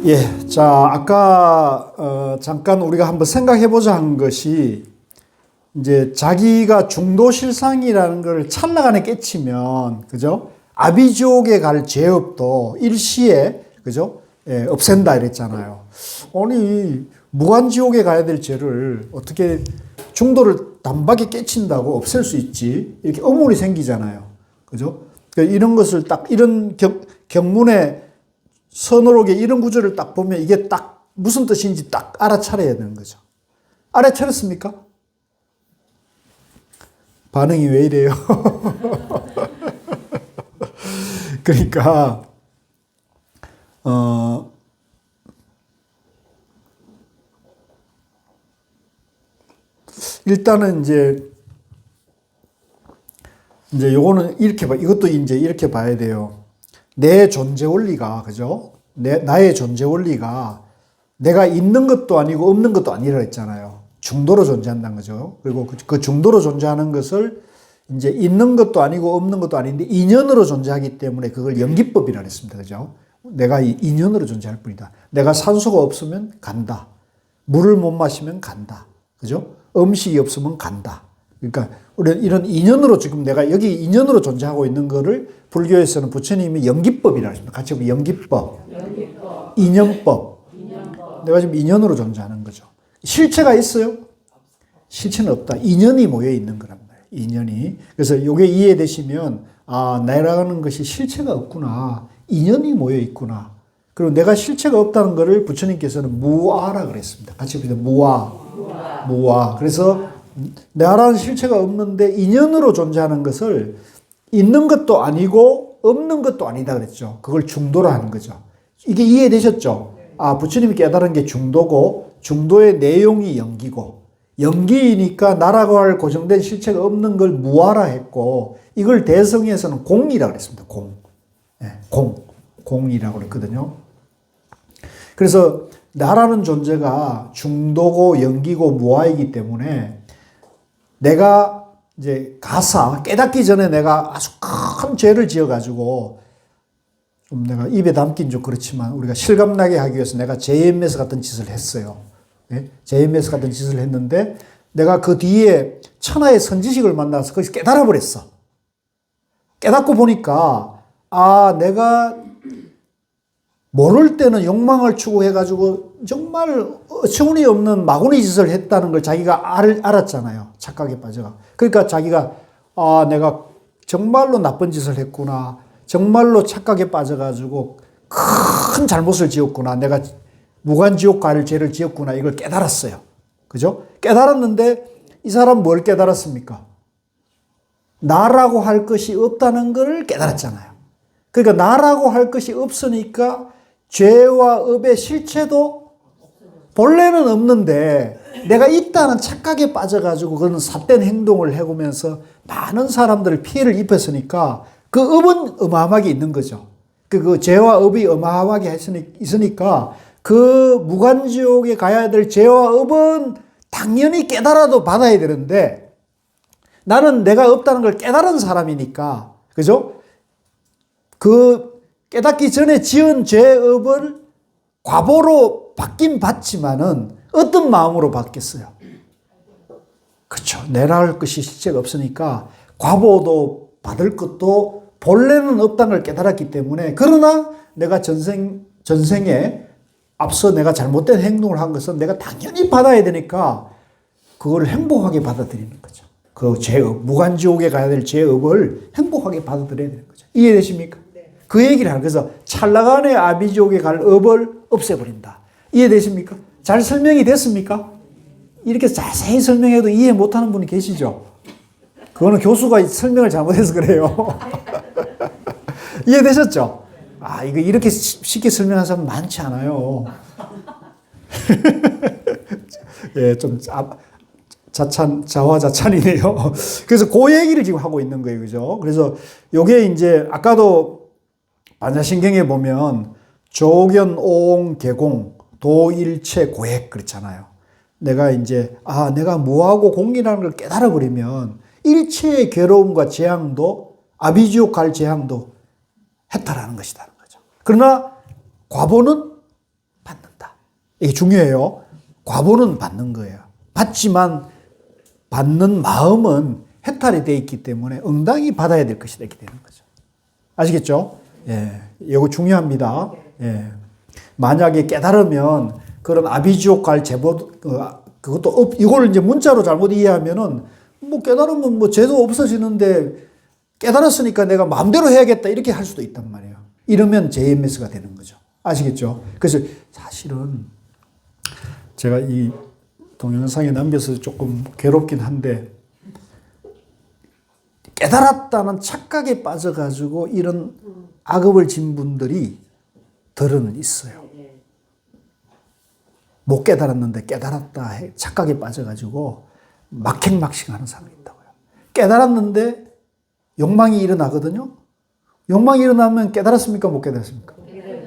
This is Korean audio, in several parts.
예, 자, 아까 잠깐 우리가 한번 생각해보자 한 것이 이제 자기가 중도실상이라는 걸 찰나간에 깨치면, 그죠? 아비지옥에 갈 죄업도 일시에, 그죠? 예, 없앤다 이랬잖아요. 아니, 무한지옥에 가야 될 죄를 어떻게 중도를 단박에 깨친다고 없앨 수 있지? 이렇게 의문이 생기잖아요. 그죠? 그러니까 이런 것을 딱, 이런 경문에 서너록의 이런 구절을 딱 보면 이게 딱 무슨 뜻인지 딱 알아차려야 되는 거죠. 알아차렸습니까? 반응이 왜 이래요? 그러니까, 일단은 이제 요거는 이렇게 이것도 이제 이렇게 봐야 돼요. 내 존재 원리가, 그죠? 나의 존재 원리가 내가 있는 것도 아니고 없는 것도 아니라 했잖아요. 중도로 존재한다는 거죠. 그리고 그 중도로 존재하는 것을 이제 있는 것도 아니고 없는 것도 아닌데 인연으로 존재하기 때문에 그걸 연기법이라 했습니다. 그죠? 내가 인연으로 존재할 뿐이다. 내가 산소가 없으면 간다. 물을 못 마시면 간다. 그죠? 음식이 없으면 간다. 그러니까 우리는 이런 인연으로 지금 내가 여기 인연으로 존재하고 있는 거를 불교에서는 부처님이 연기법이라고 했습니다. 같이 보면 연기법. 인연법. 내가 지금 인연으로 존재하는 거죠. 실체가 있어요? 실체는 없다. 인연이 모여 있는 거란 말이에요. 인연이. 그래서 이게 이해되시면 아, 나라는 것이 실체가 없구나. 인연이 모여 있구나. 그리고 내가 실체가 없다는 것을 부처님께서는 무아라 그랬습니다. 같이 보면 무아. 그래서 나라는 실체가 없는데 인연으로 존재하는 것을 있는 것도 아니고 없는 것도 아니다 그랬죠. 그걸 중도라 하는 거죠. 이게 이해되셨죠? 아, 부처님이 깨달은 게 중도고 중도의 내용이 연기고 연기이니까 나라고 할 고정된 실체가 없는 걸 무아라 했고 이걸 대성에서는 공이라고 그랬습니다. 공. 네, 공이라고 그랬거든요. 그래서 나라는 존재가 중도고 연기고 무아이기 때문에 내가 이제 깨닫기 전에 내가 아주 큰 죄를 지어가지고 좀 내가 입에 담긴 좀 그렇지만 우리가 실감나게 하기 위해서 내가 JMS 같은 짓을 했어요. 네? JMS 같은 짓을 했는데 내가 그 뒤에 천하의 선지식을 만나서 거기서 깨달아 버렸어. 깨닫고 보니까 아, 내가 모를 때는 욕망을 추구해가지고 정말 어처구니 없는 마구니 짓을 했다는 걸 자기가 알았잖아요. 착각에 빠져가. 그러니까 자기가 아, 내가 정말로 나쁜 짓을 했구나. 정말로 착각에 빠져가지고 큰 잘못을 지었구나. 내가 무간지옥 갈 죄를 지었구나. 이걸 깨달았어요. 그죠? 깨달았는데 이 사람 뭘 깨달았습니까? 나라고 할 것이 없다는 걸 깨달았잖아요. 그러니까 나라고 할 것이 없으니까 죄와 업의 실체도 본래는 없는데 내가 있다는 착각에 빠져가지고 그런 삿된 행동을 해오면서 많은 사람들 피해를 입혔으니까 그 업은 어마어마하게 있는 거죠. 그 죄와 업이 어마어마하게 있으니까 그 무간지옥에 가야 될 죄와 업은 당연히 깨달아도 받아야 되는데 나는 내가 없다는 걸 깨달은 사람이니까, 그죠? 그 깨닫기 전에 지은 죄업을 과보로 받긴 받지만은 어떤 마음으로 받겠어요? 그렇죠. 내라 할 것이 실체가 없으니까 과보도 받을 것도 본래는 없다는 걸 깨달았기 때문에 그러나 내가 전생에 앞서 내가 잘못된 행동을 한 것은 내가 당연히 받아야 되니까 그걸 행복하게 받아들이는 거죠. 그 죄업, 무간지옥에 가야 될 죄업을 행복하게 받아들여야 되는 거죠. 이해되십니까? 그 얘기를 하는 그래서 찰나간의 아비지옥에 갈 업을 없애버린다. 이해되십니까? 잘 설명이 됐습니까? 이렇게 자세히 설명해도 이해 못하는 분이 계시죠? 그거는 교수가 설명을 잘못해서 그래요. 이해되셨죠? 아, 이거 이렇게 쉽게 설명하는 사람 많지 않아요. 예, 좀 자화자찬이네요. 그래서 그 얘기를 지금 하고 있는 거예요. 그죠? 그래서 요게 이제 아까도 반야신경에 보면 조견, 오옹, 개공, 도일체, 고액 그렇잖아요. 내가 이제 내가 무하고 공이라는 걸 깨달아 버리면 일체의 괴로움과 재앙도 아비지옥 갈 재앙도 해탈하는 것이라는 거죠. 그러나 과보는 이게 중요해요. 과보는 받는 거예요. 받지만 받는 마음은 해탈이 되어 있기 때문에 응당히 받아야 될 것이다 이렇게 되는 거죠. 아시겠죠? 예, 이거 중요합니다. 예. 만약에 깨달으면 그런 아비지옥 갈 제보 그것도 이걸 이제 문자로 잘못 이해하면은 뭐 깨달으면 뭐 죄도 없어지는데 깨달았으니까 내가 마음대로 해야겠다 이렇게 할 수도 있단 말이에요. 이러면 JMS가 되는 거죠. 아시겠죠? 그래서 사실은 제가 이 동영상에 남겨서 조금 괴롭긴 한데 깨달았다는 착각에 빠져가지고 이런 악업을 진 분들이 덜은 있어요. 못 깨달았는데 깨달았다 착각에 빠져가지고 막행막식하는 사람이 있다고요. 깨달았는데 욕망이 일어나거든요. 욕망이 일어나면 깨달았습니까? 못 깨달았습니까?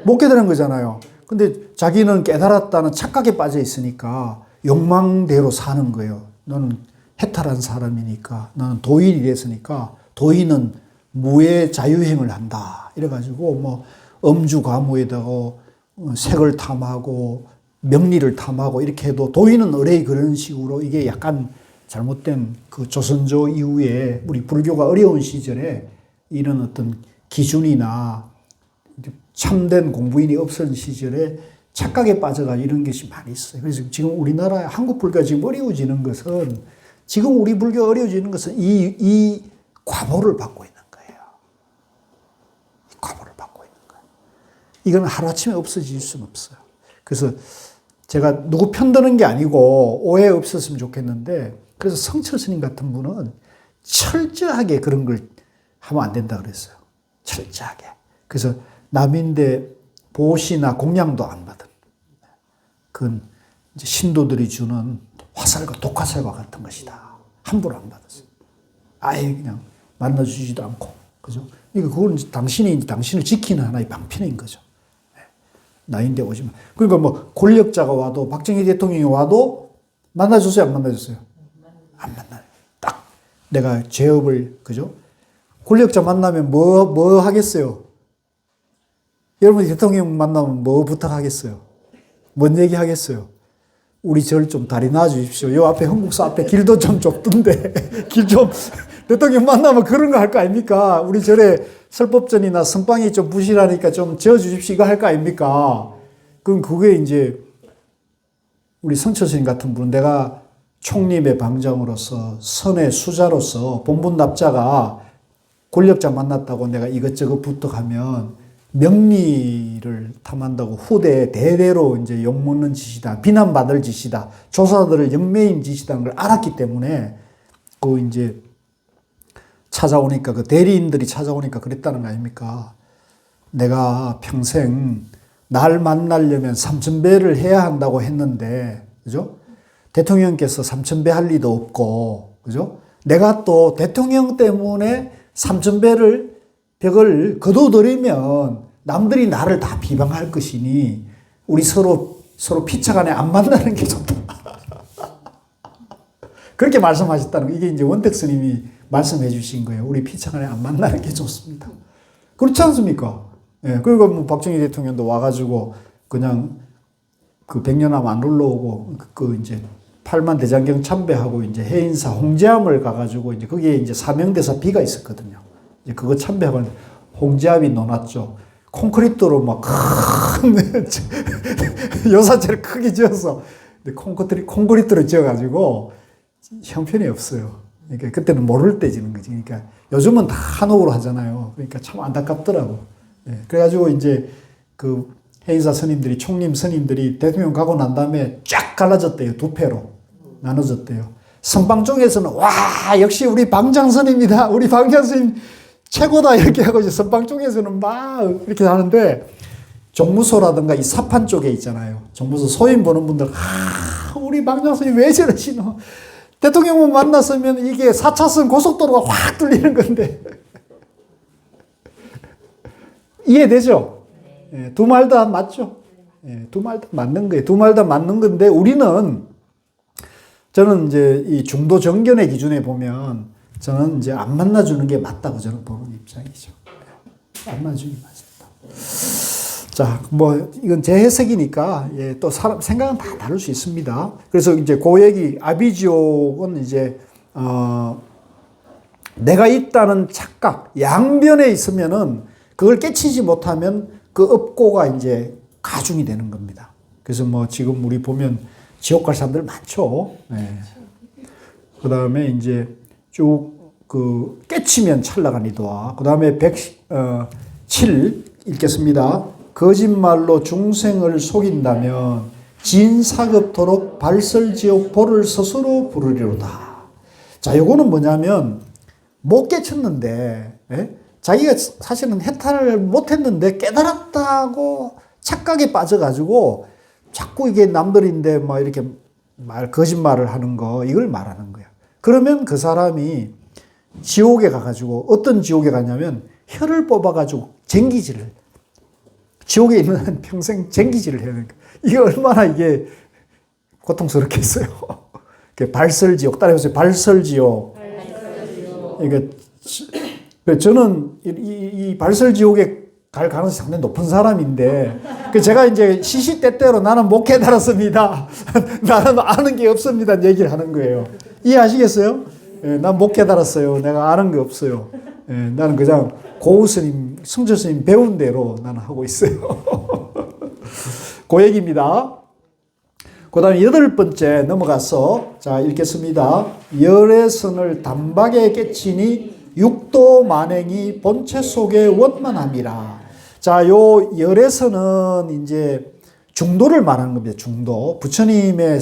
못 깨달은 거잖아요. 근데 자기는 깨달았다는 착각에 빠져 있으니까 욕망대로 사는 거예요. 너는 해탈한 사람이니까, 너는 도인이 됐으니까 도인은 무의 자유행을 한다. 이래가지고 뭐 엄주가무에다가 색을 탐하고 명리를 탐하고 이렇게 해도 도인은 의뢰 그런 식으로 이게 약간 잘못된 그 조선조 이후에 우리 불교가 어려운 시절에 이런 어떤 기준이나 참된 공부인이 없던 시절에 착각에 빠져가지고 이런 것이 많이 있어요. 그래서 지금 우리나라 한국 불교가 지금 어려워지는 것은 지금 우리 불교가 어려워지는 것은 이 과보를 받고 있는 거예요. 이 과보를 받고 있는 거예요. 이건 하루아침에 없어질 수는 없어요. 그래서 제가 누구 편드는 게 아니고 오해 없었으면 좋겠는데 그래서 성철 스님 같은 분은 철저하게 그런 걸 하면 안 된다 그랬어요. 철저하게. 그래서 남인데 보시나 공양도 안 받은. 그건 이제 신도들이 주는 화살과 독화살과 같은 것이다. 함부로 안 받았어요. 아예 그냥 만나주지도 않고. 그죠? 그러니까 그건 당신이 당신을 지키는 하나의 방편인 거죠. 나인데 오지만. 그러니까 뭐 권력자가 와도 박정희 대통령이 와도 만나줬어요? 안 만나줬어요? 안 만나요. 딱 내가 죄업을, 그죠? 권력자 만나면 뭐 하겠어요? 여러분 대통령 만나면 뭐 부탁하겠어요? 뭔 얘기 하겠어요? 우리 절 좀 다리 놔주십시오. 요 앞에 흥국사 앞에 길도 좀 좁던데 길 좀 대통령 만나면 그런 거 할 거 아닙니까? 우리 절에 설법전이나 선방이 좀 부실하니까 좀 지어주십시오. 이거 할 거 아닙니까? 그럼 그게 이제 우리 성철 스님 같은 분은 내가 총림의 방장으로서 선의 수자로서 본분 납자가 권력자 만났다고 내가 이것저것 부탁하면 명리를 탐한다고 후대에 대대로 이제 욕먹는 짓이다. 비난받을 짓이다. 조사들을 영매인 짓이라는 걸 알았기 때문에 그 이제 찾아오니까 그 대리인들이 찾아오니까 그랬다는 거 아닙니까? 내가 평생 날 만나려면 3000배를 해야 한다고 했는데, 그죠? 대통령께서 3000배 할 리도 없고, 그죠? 내가 또 대통령 때문에 3000배를 벽을 거둬들이면 남들이 나를 다 비방할 것이니 우리 서로 피차간에 안 만나는 게 좋다. 그렇게 말씀하셨다는 거. 이게 이제 원택 스님이 말씀해 주신 거예요. 우리 피차간에 안 만나는 게 좋습니다. 그렇지 않습니까? 예. 그리고 뭐 박정희 대통령도 와가지고 그냥 그 백년암 안 올라오고 그 이제 8만 대장경 참배하고 이제 해인사 홍제암을 가가지고 이제 거기에 이제 사명대사 비가 있었거든요. 이제 그거 참배하고 홍제암이 놓았죠. 콘크리트로 막 큰 요사체를 크게 지어서 콘크리트로 지어가지고 형편이 없어요. 그러니까 그때는 모를 때 지는 거지. 그러니까 요즘은 다 한옥으로 하잖아요. 그러니까 참 안타깝더라고. 네. 그래가지고 이제 그 해인사 스님들이 총림 스님들이 대통령 가고 난 다음에 쫙 갈라졌대요. 두 패로 나눠졌대요. 선방 쪽에서는 와 역시 우리 방장 스님이다. 우리 방장 스님 최고다 이렇게 하고 이제 선방 쪽에서는 막 이렇게 하는데 종무소라든가 이 사판 쪽에 있잖아요. 종무소 소인 보는 분들 우리 방장 스님 왜 저러시노? 대통령만 만났으면 이게 4차선 고속도로가 확 뚫리는 건데 이해되죠? 예, 두 말 다 맞죠? 예, 두 말 다 맞는 거예요. 두 말 다 맞는 건데 우리는 저는 이제 이 중도 정견의 기준에 보면 저는 이제 안 만나주는 게 맞다고 저는 보는 입장이죠. 안 만나주는 게 맞습니다. 자, 뭐 이건 제 해석이니까 예, 또 사람 생각은 다 다를 수 있습니다. 그래서 이제 그 얘기 아비지옥은 이제 내가 있다는 착각, 양변에 있으면은 그걸 깨치지 못하면 그 업고가 이제 가중이 되는 겁니다. 그래서 뭐 지금 우리 보면 지옥 갈 사람들 많죠. 예. 그 다음에 이제 쭉 그 깨치면 찰나가 니도와. 그 다음에 107 읽겠습니다. 거짓말로 중생을 속인다면 진사급토록 발설지옥 보를 스스로 부르리로다. 자, 요거는 뭐냐면 못 깨쳤는데, 예? 자기가 사실은 해탈을 못했는데 깨달았다고 착각에 빠져가지고 자꾸 이게 남들인데 뭐 이렇게 거짓말을 하는 거, 이걸 말하는 거야. 그러면 그 사람이 지옥에 가가지고, 어떤 지옥에 가냐면 혀를 뽑아가지고 쟁기질을, 지옥에 있는 한 평생 쟁기질을 해야 되는 거야. 이게 얼마나 이게 고통스럽겠어요. 발설지옥, 따라해보세요. 발설지옥. 그러니까 저는 이 발설지옥에 갈 가능성이 상당히 높은 사람인데, 제가 이제 시시때때로 나는 못 깨달았습니다. 나는 아는 게 없습니다. 얘기를 하는 거예요. 이해하시겠어요? 예, 난 못 깨달았어요. 내가 아는 게 없어요. 예, 나는 그냥 고우 스님, 승철 스님 배운 대로 나는 하고 있어요. 그 얘기입니다. 그 다음에 8번째 넘어가서, 자, 읽겠습니다. 열애선을 단박에 깨치니 육도 만행이 본체 속에 원만함이라. 자, 요 열애선은 이제 중도를 말하는 겁니다. 중도. 부처님의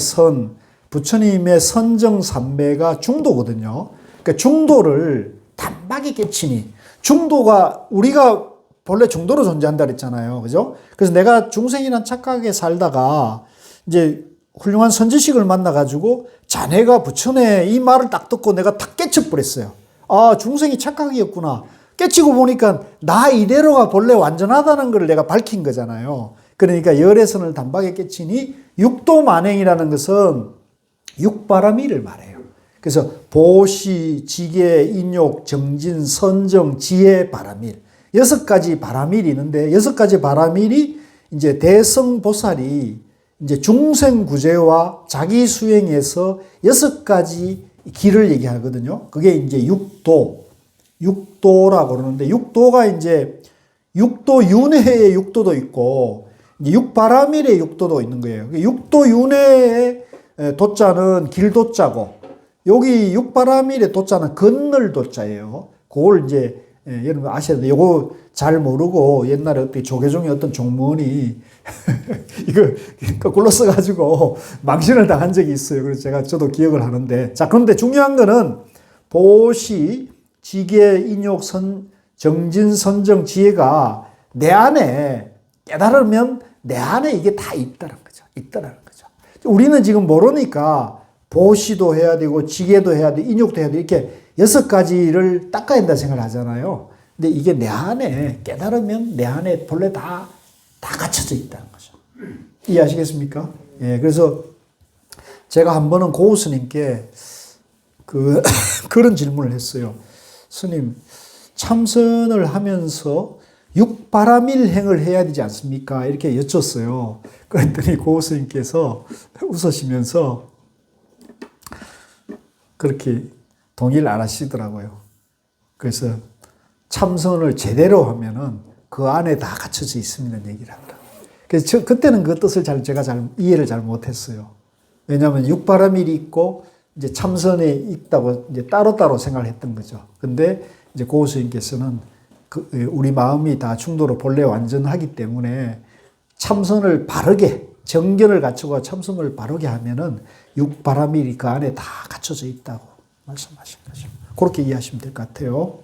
선정삼매가 중도거든요. 그러니까 중도를 단박에 깨치니, 중도가 우리가 본래 중도로 존재한다 그랬잖아요. 그죠? 그래서 내가 중생이란 착각에 살다가 이제 훌륭한 선지식을 만나가지고 자네가 부처네 이 말을 딱 듣고 내가 탁 깨쳐버렸어요. 아, 중생이 착각이었구나. 깨치고 보니까 나 이대로가 본래 완전하다는 걸 내가 밝힌 거잖아요. 그러니까 열애선을 단박에 깨치니 육도 만행이라는 것은 육바라밀을 말해요. 그래서 보시, 지계, 인욕, 정진, 선정, 지혜, 바라밀. 6가지 바라밀이 있는데 6가지 바라밀이 이제 대성보살이 이제 중생구제와 자기수행에서 6가지 길을 얘기하거든요. 그게 이제 육도라고 그러는데, 육도가 이제 육도 윤회의 육도도 있고 이제 육바라밀의 육도도 있는 거예요. 육도 윤회의 도자는 길도자고, 여기 육바라밀의 도자는 건널 도자예요. 그걸 이제 여러분 아셔야 돼요. 요거 잘 모르고 옛날에 어떻게 조계종의 어떤 종문이 이거 거꾸로 써가지고 망신을 당한 적이 있어요. 그래서 저도 기억을 하는데, 자, 그런데 중요한 거는 보시, 지계, 인욕, 정진, 선정, 지혜가 내 안에 깨달으면 내 안에 이게 다 있다는 거죠. 있다는 거죠. 우리는 지금 모르니까 보시도 해야 되고 지계도 해야 되고 인욕도 해야 되고 이렇게 6가지를 닦아야 된다 생각을 하잖아요. 근데 이게 내 안에 깨달으면 내 안에 본래 다 갖춰져 있다는 거죠. 이해하시겠습니까? 예, 그래서 제가 한 번은 고우 스님께 그런 질문을 했어요. 스님, 참선을 하면서 육바라밀 행을 해야 되지 않습니까? 이렇게 여쭸어요. 그랬더니 고우 스님께서 웃으시면서 그렇게 동의를 안 하시더라고요. 그래서 참선을 제대로 하면은 그 안에 다 갖춰져 있습니다. 얘기를 하더라고요. 그래서 그때는 그 뜻을 제가 이해를 잘 못했어요. 왜냐하면 육바라밀이 있고 이제 참선에 있다고 이제 따로따로 생각을 했던 거죠. 근데 이제 고우 스님께서는 우리 마음이 다 중도로 본래 완전하기 때문에 참선을 바르게, 정견을 갖추고 참선을 바르게 하면은 육바라밀이 그 안에 다 갖춰져 있다고 말씀하신 거죠. 그렇게 이해하시면 될 것 같아요.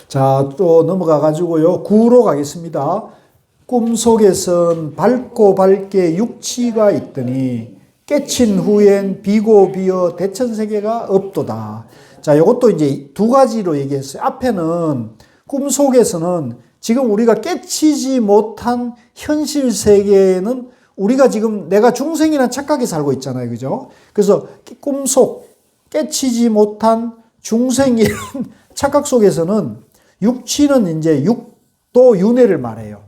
자, 또 넘어가 가지고요. 9로 가겠습니다. 꿈속에선 밝고 밝게 육치가 있더니 깨친 후엔 비고 비어 대천세계가 없도다. 자, 이것도 이제 2가지로 얘기했어요. 앞에는 꿈속에서는 지금 우리가 깨치지 못한 현실 세계에는 우리가 지금 내가 중생이라는 착각에 살고 있잖아요. 그죠? 그래서 꿈속, 깨치지 못한 중생이라는 착각 속에서는 육치는 이제 육도 윤회를 말해요.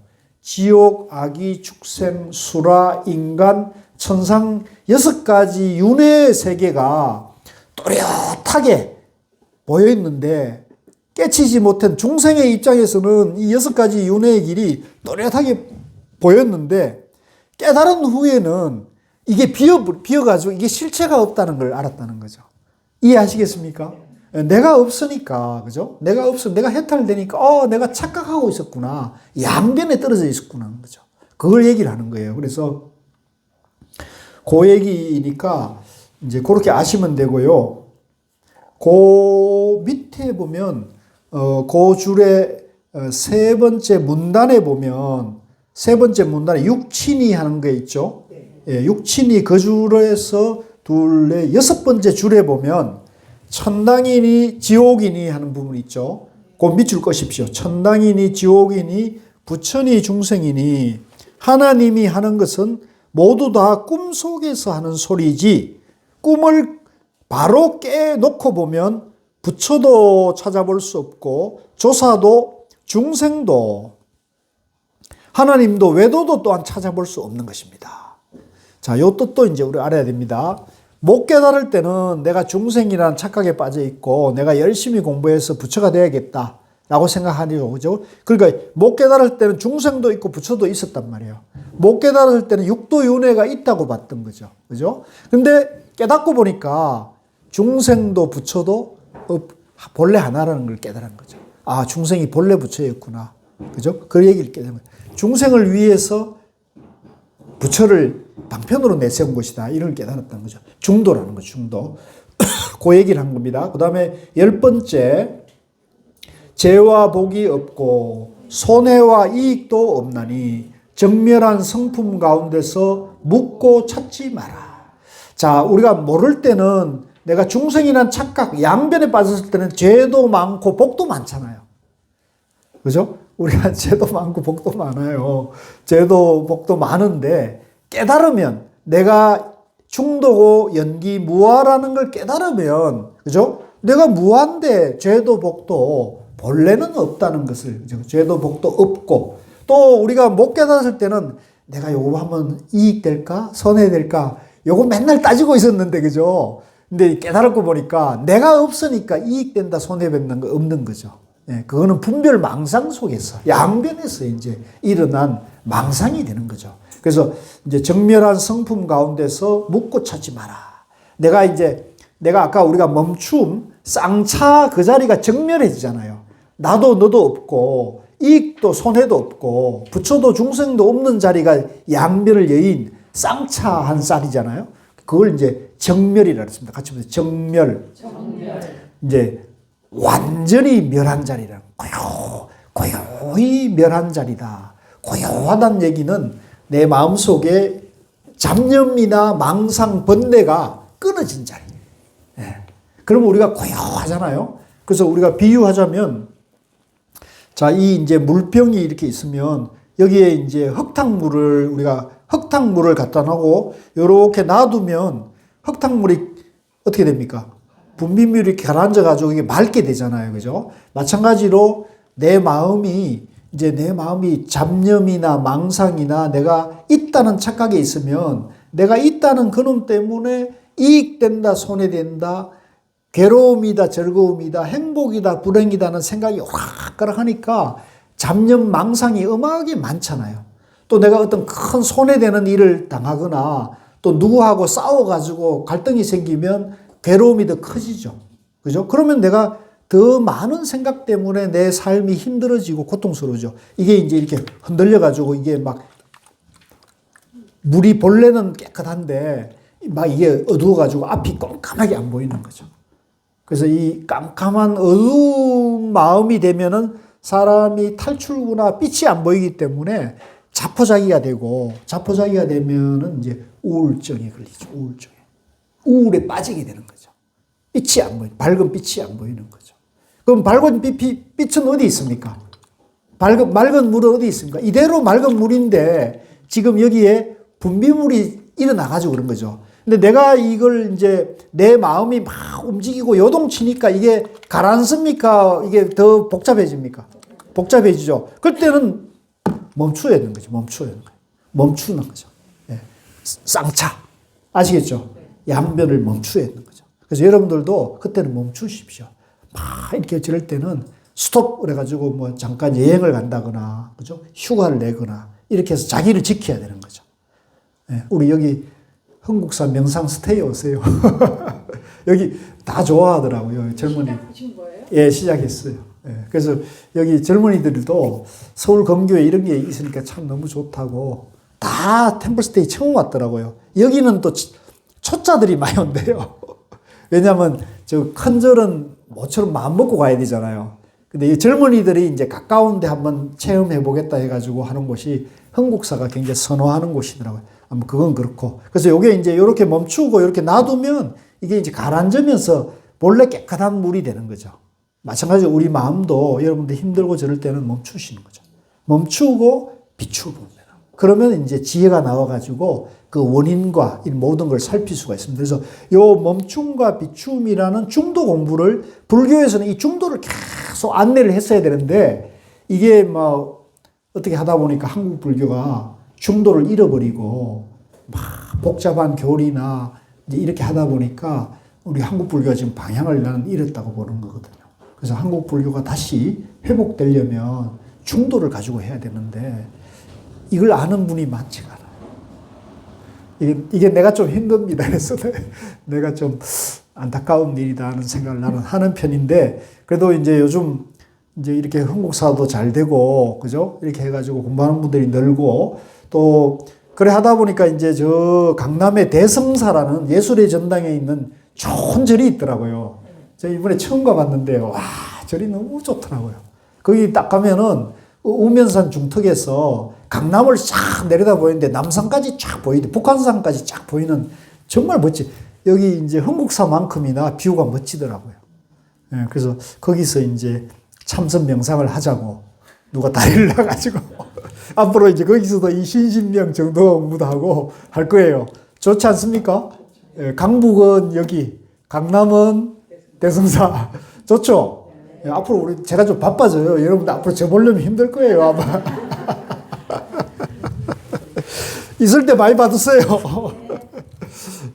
지옥, 아기, 축생, 수라, 인간, 천상 6가지 윤회의 세계가 또렷하게 보여 있는데 깨치지 못한 중생의 입장에서는 이 6가지 윤회의 길이 또렷하게 보였는데 깨달은 후에는 이게 비어가지고 이게 실체가 없다는 걸 알았다는 거죠. 이해하시겠습니까? 내가 없으니까, 그죠? 내가 해탈되니까, 내가 착각하고 있었구나. 양변에 떨어져 있었구나. 그죠? 그걸 얘기를 하는 거예요. 그래서, 그 얘기니까, 이제 그렇게 아시면 되고요. 그 밑에 보면, 그 줄에 세 번째 문단에 보면, 세 번째 문단에 육친이 하는 게 있죠? 예, 육친이 그 줄에서 둘레 여섯 번째 줄에 보면, 천당이니 지옥이니 하는 부분이 있죠. 그 밑줄 꺼십시오. 천당이니 지옥이니 부처니 중생이니 하나님이 하는 것은 모두 다 꿈속에서 하는 소리지 꿈을 바로 깨놓고 보면 부처도 찾아볼 수 없고 조사도 중생도 하나님도 외도도 또한 찾아볼 수 없는 것입니다. 자, 요 뜻도 이제 우리 알아야 됩니다. 못 깨달을 때는 내가 중생이라는 착각에 빠져 있고 내가 열심히 공부해서 부처가 돼야겠다 라고 생각하죠. 그죠? 그러니까 못 깨달을 때는 중생도 있고 부처도 있었단 말이에요. 못 깨달을 때는 육도윤회가 있다고 봤던 거죠. 그죠? 근데 깨닫고 보니까 중생도 부처도 본래 하나라는 걸 깨달은 거죠. 아, 중생이 본래 부처였구나. 그죠? 그 얘기를 깨달은 거죠. 중생을 위해서 부처를 방편으로 내세운 것이다. 이걸 깨달았다는 거죠. 중도라는 거죠. 중도. 그 얘기를 한 겁니다. 그 다음에 10번째, 재와 복이 없고 손해와 이익도 없나니 정멸한 성품 가운데서 묻고 찾지 마라. 자, 우리가 모를 때는 내가 중생이란 착각, 양변에 빠졌을 때는 죄도 많고 복도 많잖아요. 그죠? 우리가 죄도 많고 복도 많아요. 죄도 복도 많은데 깨달으면 내가 중도고 연기 무아라는 걸 깨달으면 그죠? 내가 무아인데 죄도 복도 본래는 없다는 것을 그죠? 죄도 복도 없고 또 우리가 못 깨달았을 때는 내가 요거 하면 이익될까? 손해될까? 요거 맨날 따지고 있었는데 그죠? 근데 깨달았고 보니까 내가 없으니까 이익된다 손해된다는 거 없는 거죠. 예, 그거는 분별 망상 속에서 양변에서 이제 일어난 망상이 되는 거죠. 그래서 이제 정멸한 성품 가운데서 묻고 찾지 마라. 내가 아까 우리가 멈춤, 쌍차 그 자리가 정멸해지잖아요. 나도 너도 없고 이익도 손해도 없고 부처도 중생도 없는 자리가 양변을 여인 쌍차한 자리잖아요. 그걸 이제 정멸이라고 했습니다. 같이 보세요. 정멸. 이제 완전히 멸한 자리라. 고요히 멸한 자리다. 고요하다는 얘기는 내 마음속에 잡념이나 망상, 번뇌가 끊어진 자리. 예. 그러면 우리가 고요하잖아요. 그래서 우리가 비유하자면, 자, 이 이제 물병이 이렇게 있으면 여기에 이제 우리가 흙탕물을 갖다 놓고 이렇게 놔두면 흙탕물이 어떻게 됩니까? 분비물이 이렇게 가라앉아가지고 이게 맑게 되잖아요. 그죠? 마찬가지로 내 마음이 잡념이나 망상이나 내가 있다는 착각에 있으면 내가 있다는 그놈 때문에 이익된다, 손해된다, 괴로움이다, 즐거움이다, 행복이다, 불행이다는 생각이 오락가락 하니까 잡념, 망상이 음악이 많잖아요. 또 내가 어떤 큰 손해되는 일을 당하거나 또 누구하고 싸워가지고 갈등이 생기면 괴로움이 더 커지죠. 그죠? 그러면 내가 더 많은 생각 때문에 내 삶이 힘들어지고 고통스러워져. 이게 이제 이렇게 흔들려가지고 이게 막 물이 본래는 깨끗한데 막 이게 어두워가지고 앞이 깜깜하게 안 보이는 거죠. 그래서 이 깜깜한 어두운 마음이 되면은 사람이 탈출구나 빛이 안 보이기 때문에 자포자기가 되면은 이제 우울증에 걸리죠. 우울에 빠지게 되는 거죠. 밝은 빛이 안 보이는 거죠. 그럼 밝은 빛은 어디 있습니까? 맑은 물은 어디 있습니까? 이대로 맑은 물인데 지금 여기에 분비물이 일어나가지고 그런 거죠. 근데 내가 이걸 이제 내 마음이 막 움직이고 요동치니까 이게 가라앉습니까? 이게 더 복잡해집니까? 복잡해지죠. 그때는 멈추어야 되는 거죠. 멈추어야 되는 거예요. 멈추는 거죠. 예. 쌍차. 아시겠죠? 양변을 멈추어야 되는 거죠. 그래서 여러분들도 그때는 멈추십시오. 막 이렇게 저럴 때는 스톱 그래가지고 뭐 잠깐 여행을 간다거나, 그죠? 휴가를 내거나, 이렇게 해서 자기를 지켜야 되는 거죠. 예. 우리 여기 흥국사 명상 스테이 오세요. 여기 다 좋아하더라고요. 젊은이. 시작하신 거예요? 예, 시작했어요. 예. 그래서 여기 젊은이들도 서울 검교에 이런 게 있으니까 참 너무 좋다고 다 템플스테이 처음 왔더라고요. 여기는 또 초짜들이 많이 온대요. 왜냐하면 저 큰 절은 모처럼 마음 먹고 가야 되잖아요. 근데 이 젊은이들이 이제 가까운 데 한번 체험해 보겠다 해가지고 하는 곳이 흥국사가 굉장히 선호하는 곳이더라고요. 아마 그건 그렇고. 그래서 요게 이제 이렇게 멈추고 이렇게 놔두면 이게 이제 가라앉으면서 본래 깨끗한 물이 되는 거죠. 마찬가지로 우리 마음도 여러분들 힘들고 저럴 때는 멈추시는 거죠. 멈추고 비추어 봅니다. 그러면 이제 지혜가 나와가지고 그 원인과 이 모든 걸 살필 수가 있습니다. 그래서 요 멈춤과 비춤이라는 중도 공부를 불교에서는 이 중도를 계속 안내를 했어야 되는데 이게 뭐 어떻게 하다 보니까 한국 불교가 중도를 잃어버리고 막 복잡한 교리나 이제 이렇게 하다 보니까 우리 한국 불교가 지금 방향을 나는 잃었다고 보는 거거든요. 그래서 한국 불교가 다시 회복되려면 중도를 가지고 해야 되는데 이걸 아는 분이 많지가 않아요. 이게 내가 좀 힘듭니다. 그래서 내가 좀 안타까운 일이다 하는 생각을 나는 하는 편인데 그래도 이제 요즘 이제 이렇게 흥국사도 잘 되고 그죠? 이렇게 해가지고 공부하는 분들이 늘고 또 그래 하다 보니까 이제 저 강남의 대성사라는 예술의 전당에 있는 좋은 절이 있더라고요. 제가 이번에 처음 가봤는데 와 절이 너무 좋더라고요. 거기 딱 가면은 우면산 중턱에서 강남을 쫙 내려다 보이는데 남산까지 쫙 보이는데 북한산까지 쫙 보이는 정말 멋지. 여기 이제 흥국사만큼이나 뷰가 멋지더라고요. 예, 그래서 거기서 이제 참선 명상을 하자고 누가 다리를 놔가지고 앞으로 이제 거기서도 이 신신명 정도 공부도 하고 할 거예요. 좋지 않습니까? 예, 강북은 여기, 강남은 대성사. 좋죠? 예, 앞으로 제가 좀 바빠져요. 여러분들 앞으로 저 보려면 힘들 거예요, 아마. 있을 때 많이 받으세요.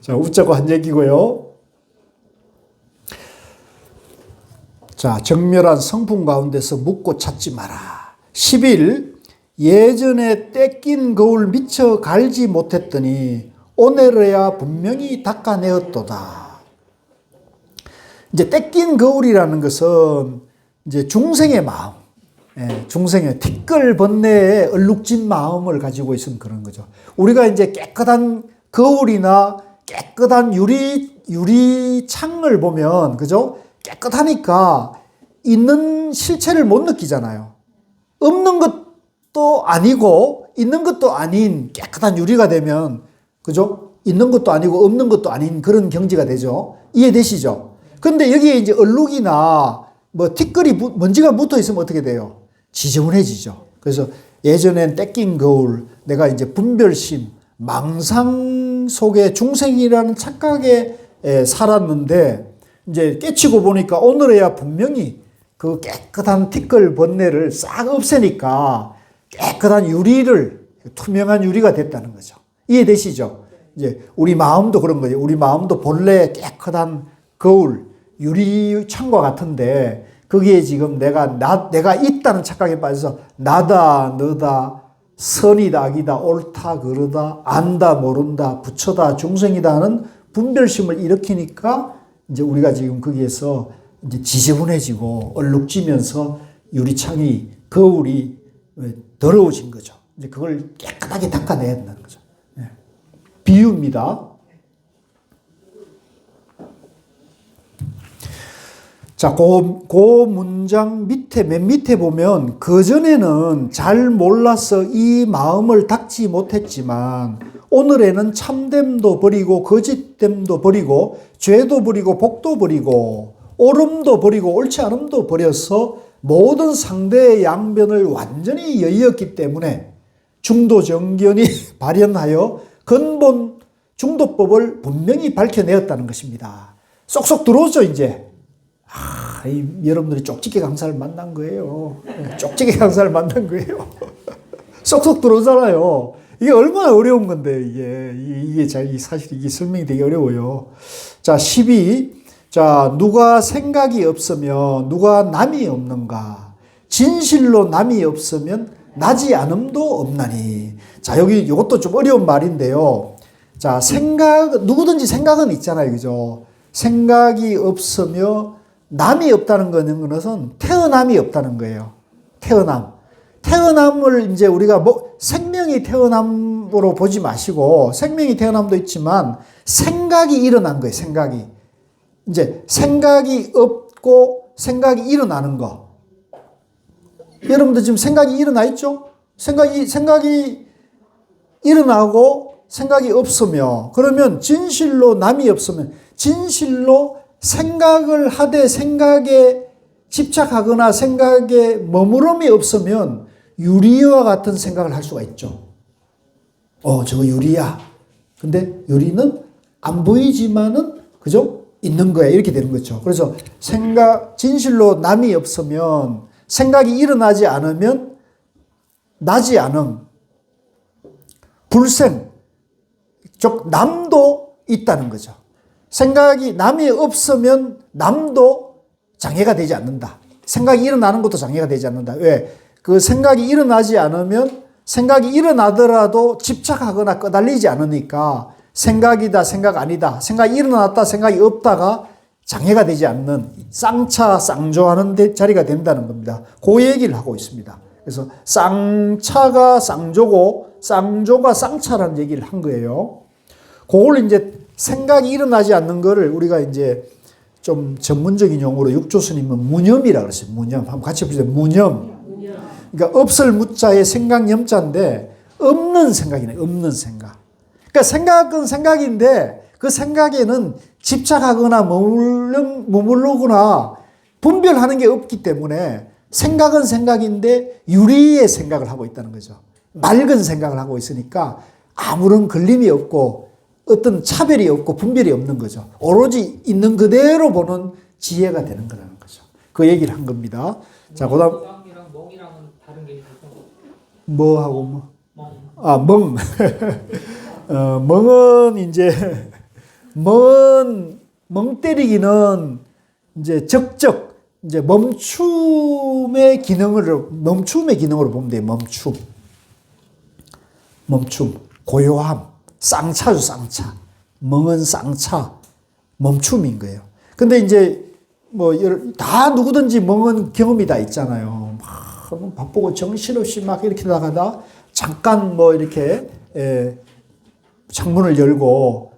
자, 웃자고 한 얘기고요. 자, 정멸한 성품 가운데서 묻고 찾지 마라. 10일, 예전에 떼낀 거울 미처 갈지 못했더니 오늘에야 분명히 닦아내었도다. 이제 떼낀 거울이라는 것은 이제 중생의 마음, 중생의 티끌 번뇌에 얼룩진 마음을 가지고 있으면 그런 거죠. 우리가 이제 깨끗한 거울이나 깨끗한 유리창을 보면, 그죠? 깨끗하니까 있는 실체를 못 느끼잖아요. 없는 것도 아니고 있는 것도 아닌 깨끗한 유리가 되면, 그죠? 있는 것도 아니고 없는 것도 아닌 그런 경지가 되죠. 이해되시죠? 근데 여기에 이제 얼룩이나 뭐 티끌이 먼지가 묻어 있으면 어떻게 돼요? 지저분해지죠. 그래서 예전엔 떼낀 거울, 내가 이제 분별심, 망상 속에 중생이라는 착각에 살았는데 이제 깨치고 보니까 오늘에야 분명히 그 깨끗한 티끌 번뇌를 싹 없애니까 깨끗한 유리를, 투명한 유리가 됐다는 거죠. 이해되시죠? 이제 우리 마음도 그런 거죠. 우리 마음도 본래 깨끗한 거울, 유리창과 같은데 거기에 지금 내가 있다는 착각에 빠져서 나다, 너다, 선이다, 악이다, 옳다, 그르다, 안다, 모른다, 부처다, 중생이다 하는 분별심을 일으키니까 이제 우리가 지금 거기에서 이제 지저분해지고 얼룩지면서 유리창이, 거울이 더러워진 거죠. 이제 그걸 깨끗하게 닦아내야 된다는 거죠. 비유입니다. 자, 그 문장 밑에, 맨 밑에 보면, 그전에는 잘 몰라서 이 마음을 닦지 못했지만, 오늘에는 참됨도 버리고, 거짓됨도 버리고, 죄도 버리고, 복도 버리고, 옳음도 버리고, 옳지 않음도 버려서 모든 상대의 양변을 완전히 여의었기 때문에 중도정견이 발현하여 근본 중도법을 분명히 밝혀내었다는 것입니다. 쏙쏙 들어오죠, 이제. 여러분들이 쪽집게 강사를 만난 거예요. 쪽집게 강사를 만난 거예요. 쏙쏙 들어오잖아요. 이게 얼마나 어려운 건데, 사실 이게 설명이 되게 어려워요. 자, 12. 자, 누가 생각이 없으면 누가 남이 없는가? 진실로 남이 없으면 나지 않음도 없나니. 자, 여기 이것도 좀 어려운 말인데요. 자, 누구든지 생각은 있잖아요. 그죠? 생각이 없으며 남이 없다는 것은 태어남이 없다는 거예요. 태어남을 이제 우리가 생명이 태어남으로 보지 마시고, 생명이 태어남도 있지만 생각이 일어난 거예요. 이제 생각이 없고 생각이 일어나는 거. 여러분들 지금 생각이 일어나 있죠? 생각이 일어나고 생각이 없으며, 그러면 진실로 남이 없으면, 진실로 생각을 하되 생각에 집착하거나 생각에 머무름이 없으면 유리와 같은 생각을 할 수가 있죠. 저거 유리야. 근데 유리는 안 보이지만은, 그죠? 있는 거야. 이렇게 되는 거죠. 그래서 진실로 남이 없으면, 생각이 일어나지 않으면 나지 않음, 불생, 즉 남도 있다는 거죠. 생각이 남이 없으면 남도 장애가 되지 않는다. 생각이 일어나는 것도 장애가 되지 않는다. 왜? 그 생각이 일어나지 않으면, 생각이 일어나더라도 집착하거나 끄달리지 않으니까 생각이다, 생각 아니다, 생각이 일어났다, 생각이 없다가 장애가 되지 않는 쌍조하는 자리가 된다는 겁니다. 그 얘기를 하고 있습니다. 그래서 쌍차가 쌍조고 쌍조가 쌍차라는 얘기를 한 거예요. 그걸 이제 생각이 일어나지 않는 거를 우리가 이제 좀 전문적인 용어로 육조스님은 무념이라고 그랬어요. 무념. 한번 같이 보세요. 무념. 그러니까 없을 무자에 생각 염자인데 없는 생각이네. 없는 생각. 그러니까 생각은 생각인데 그 생각에는 집착하거나 머무르거나 분별하는 게 없기 때문에 생각은 생각인데 유리의 생각을 하고 있다는 거죠. 맑은 생각을 하고 있으니까 아무런 걸림이 없고 어떤 차별이 없고 분별이 없는 거죠. 오로지 있는 그대로 보는 지혜가 되는 거라는 거죠. 그 얘기를 한 겁니다. 자, 그다음 멍이랑 멍이랑은 다른 게 있어서 뭐하고 뭐? 멍. 멍. 멍은 이제 멍 때리기는 이제 적적, 이제 멈춤의 기능으로 보면 돼요. 멈춤, 고요함, 쌍차죠, 쌍차. 멍은 쌍차, 멈춤인 거예요. 근데 이제 다 누구든지 멍은 경험이 다 있잖아요. 막 바쁘고 정신없이 막 이렇게 나가다 잠깐 이렇게 창문을 열고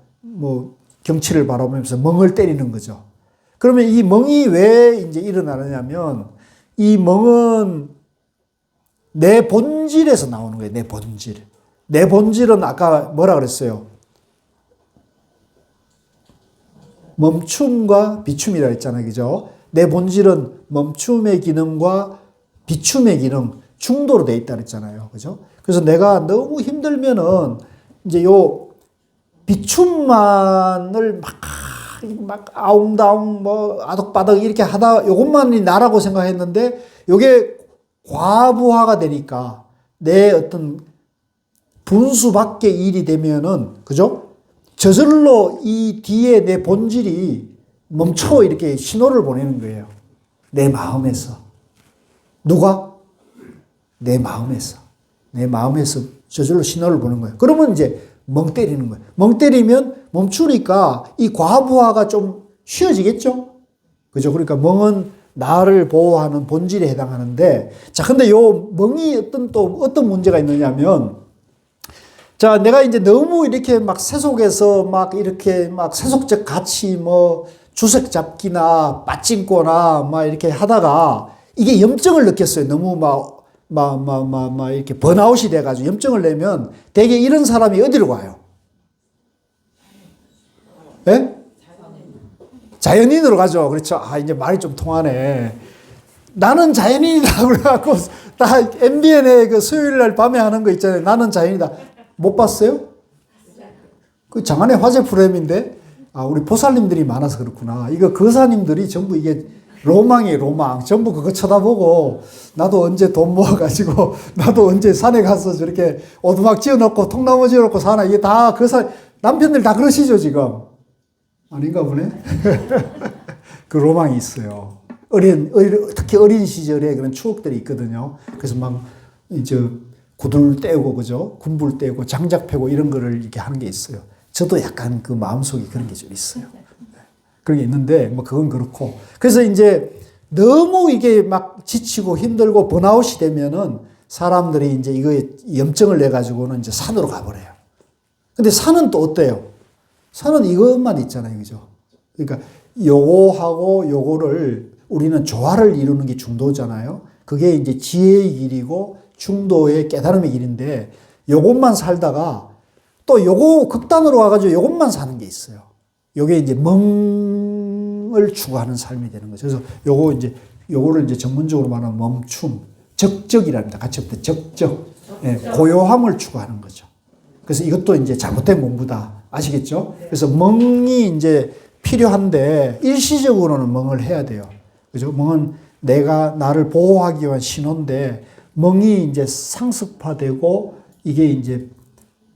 경치를 바라보면서 멍을 때리는 거죠. 그러면 이 멍이 왜 이제 일어나느냐면, 이 멍은 내 본질에서 나오는 거예요. 내 본질. 내 본질은 아까 뭐라 그랬어요? 멈춤과 비춤이라 했잖아요. 그죠? 내 본질은 멈춤의 기능과 비춤의 기능, 중도로 돼 있다 그랬잖아요. 그죠? 그래서 내가 너무 힘들면은 이제 요 비춤만을 막 아웅다웅 아덕바덕 이렇게 하다 요것만이 나라고 생각했는데 요게 과부하가 되니까 내 어떤 분수 밖의 일이 되면은, 그죠? 저절로 이 뒤에 내 본질이 멈춰 이렇게 신호를 보내는 거예요. 내 마음에서. 누가? 내 마음에서. 내 마음에서 저절로 신호를 보는 거예요. 그러면 이제 멍 때리는 거예요. 멍 때리면 멈추니까 이 과부하가 좀 쉬어지겠죠? 그죠? 그러니까 멍은 나를 보호하는 본질에 해당하는데, 자, 근데 요 멍이 어떤 문제가 있느냐면, 자, 내가 이제 너무 이렇게 막 세속에서 막 이렇게 막 세속적 가치 주색 잡기나 빠찡꼬나 막 이렇게 하다가 이게 염증을 느꼈어요. 너무 이렇게 번아웃이 돼가지고 염증을 내면 대개 이런 사람이 어디로 가요? 예? 자연인으로 가죠. 그렇죠. 이제 말이 좀 통하네. 나는 자연인이다. 그래갖고 다 MBN에 그 수요일 날 밤에 하는 거 있잖아요. 나는 자연이다. 못 봤어요? 그 장안의 화제 프로그램인데, 우리 보살님들이 많아서 그렇구나. 이거 거사님들이 전부 이게 로망이 로망. 전부 그거 쳐다보고 나도 언제 돈 모아가지고 나도 언제 산에 가서 저렇게 오두막 지어놓고 통나무 지어놓고 사나. 이게 다 남편들 다 그러시죠 지금? 아닌가 보네. 그 로망이 있어요. 특히 어린 시절에 그런 추억들이 있거든요. 그래서 막 이제 구들 떼고 그죠? 군불 떼고 장작 패고 이런 거를 이렇게 하는 게 있어요. 저도 약간 그 마음속에 그런 게 좀 있어요. 그런 게 있는데 뭐 그건 그렇고. 그래서 이제 너무 이게 막 지치고 힘들고 번아웃이 되면은 사람들이 이제 이거에 염증을 내 가지고는 이제 산으로 가버려요. 근데 산은 또 어때요? 산은 이것만 있잖아요. 그죠? 그러니까 요거하고 요거를 우리는 조화를 이루는 게 중도잖아요. 그게 이제 지혜의 길이고 중도의 깨달음의 길인데 요것만 살다가 또 요거 극단으로 와가지고 요것만 사는 게 있어요. 요게 이제 멍을 추구하는 삶이 되는 거죠. 그래서 요거를 이제 전문적으로 말하면 멈춤, 적적이랍니다. 같이 볼 때 적적. 예, 고요함을 추구하는 거죠. 그래서 이것도 이제 잘못된 공부다. 아시겠죠? 그래서 멍이 이제 필요한데 일시적으로는 멍을 해야 돼요. 그죠? 멍은 내가 나를 보호하기 위한 신호인데 멍이 이제 상습화되고 이게 이제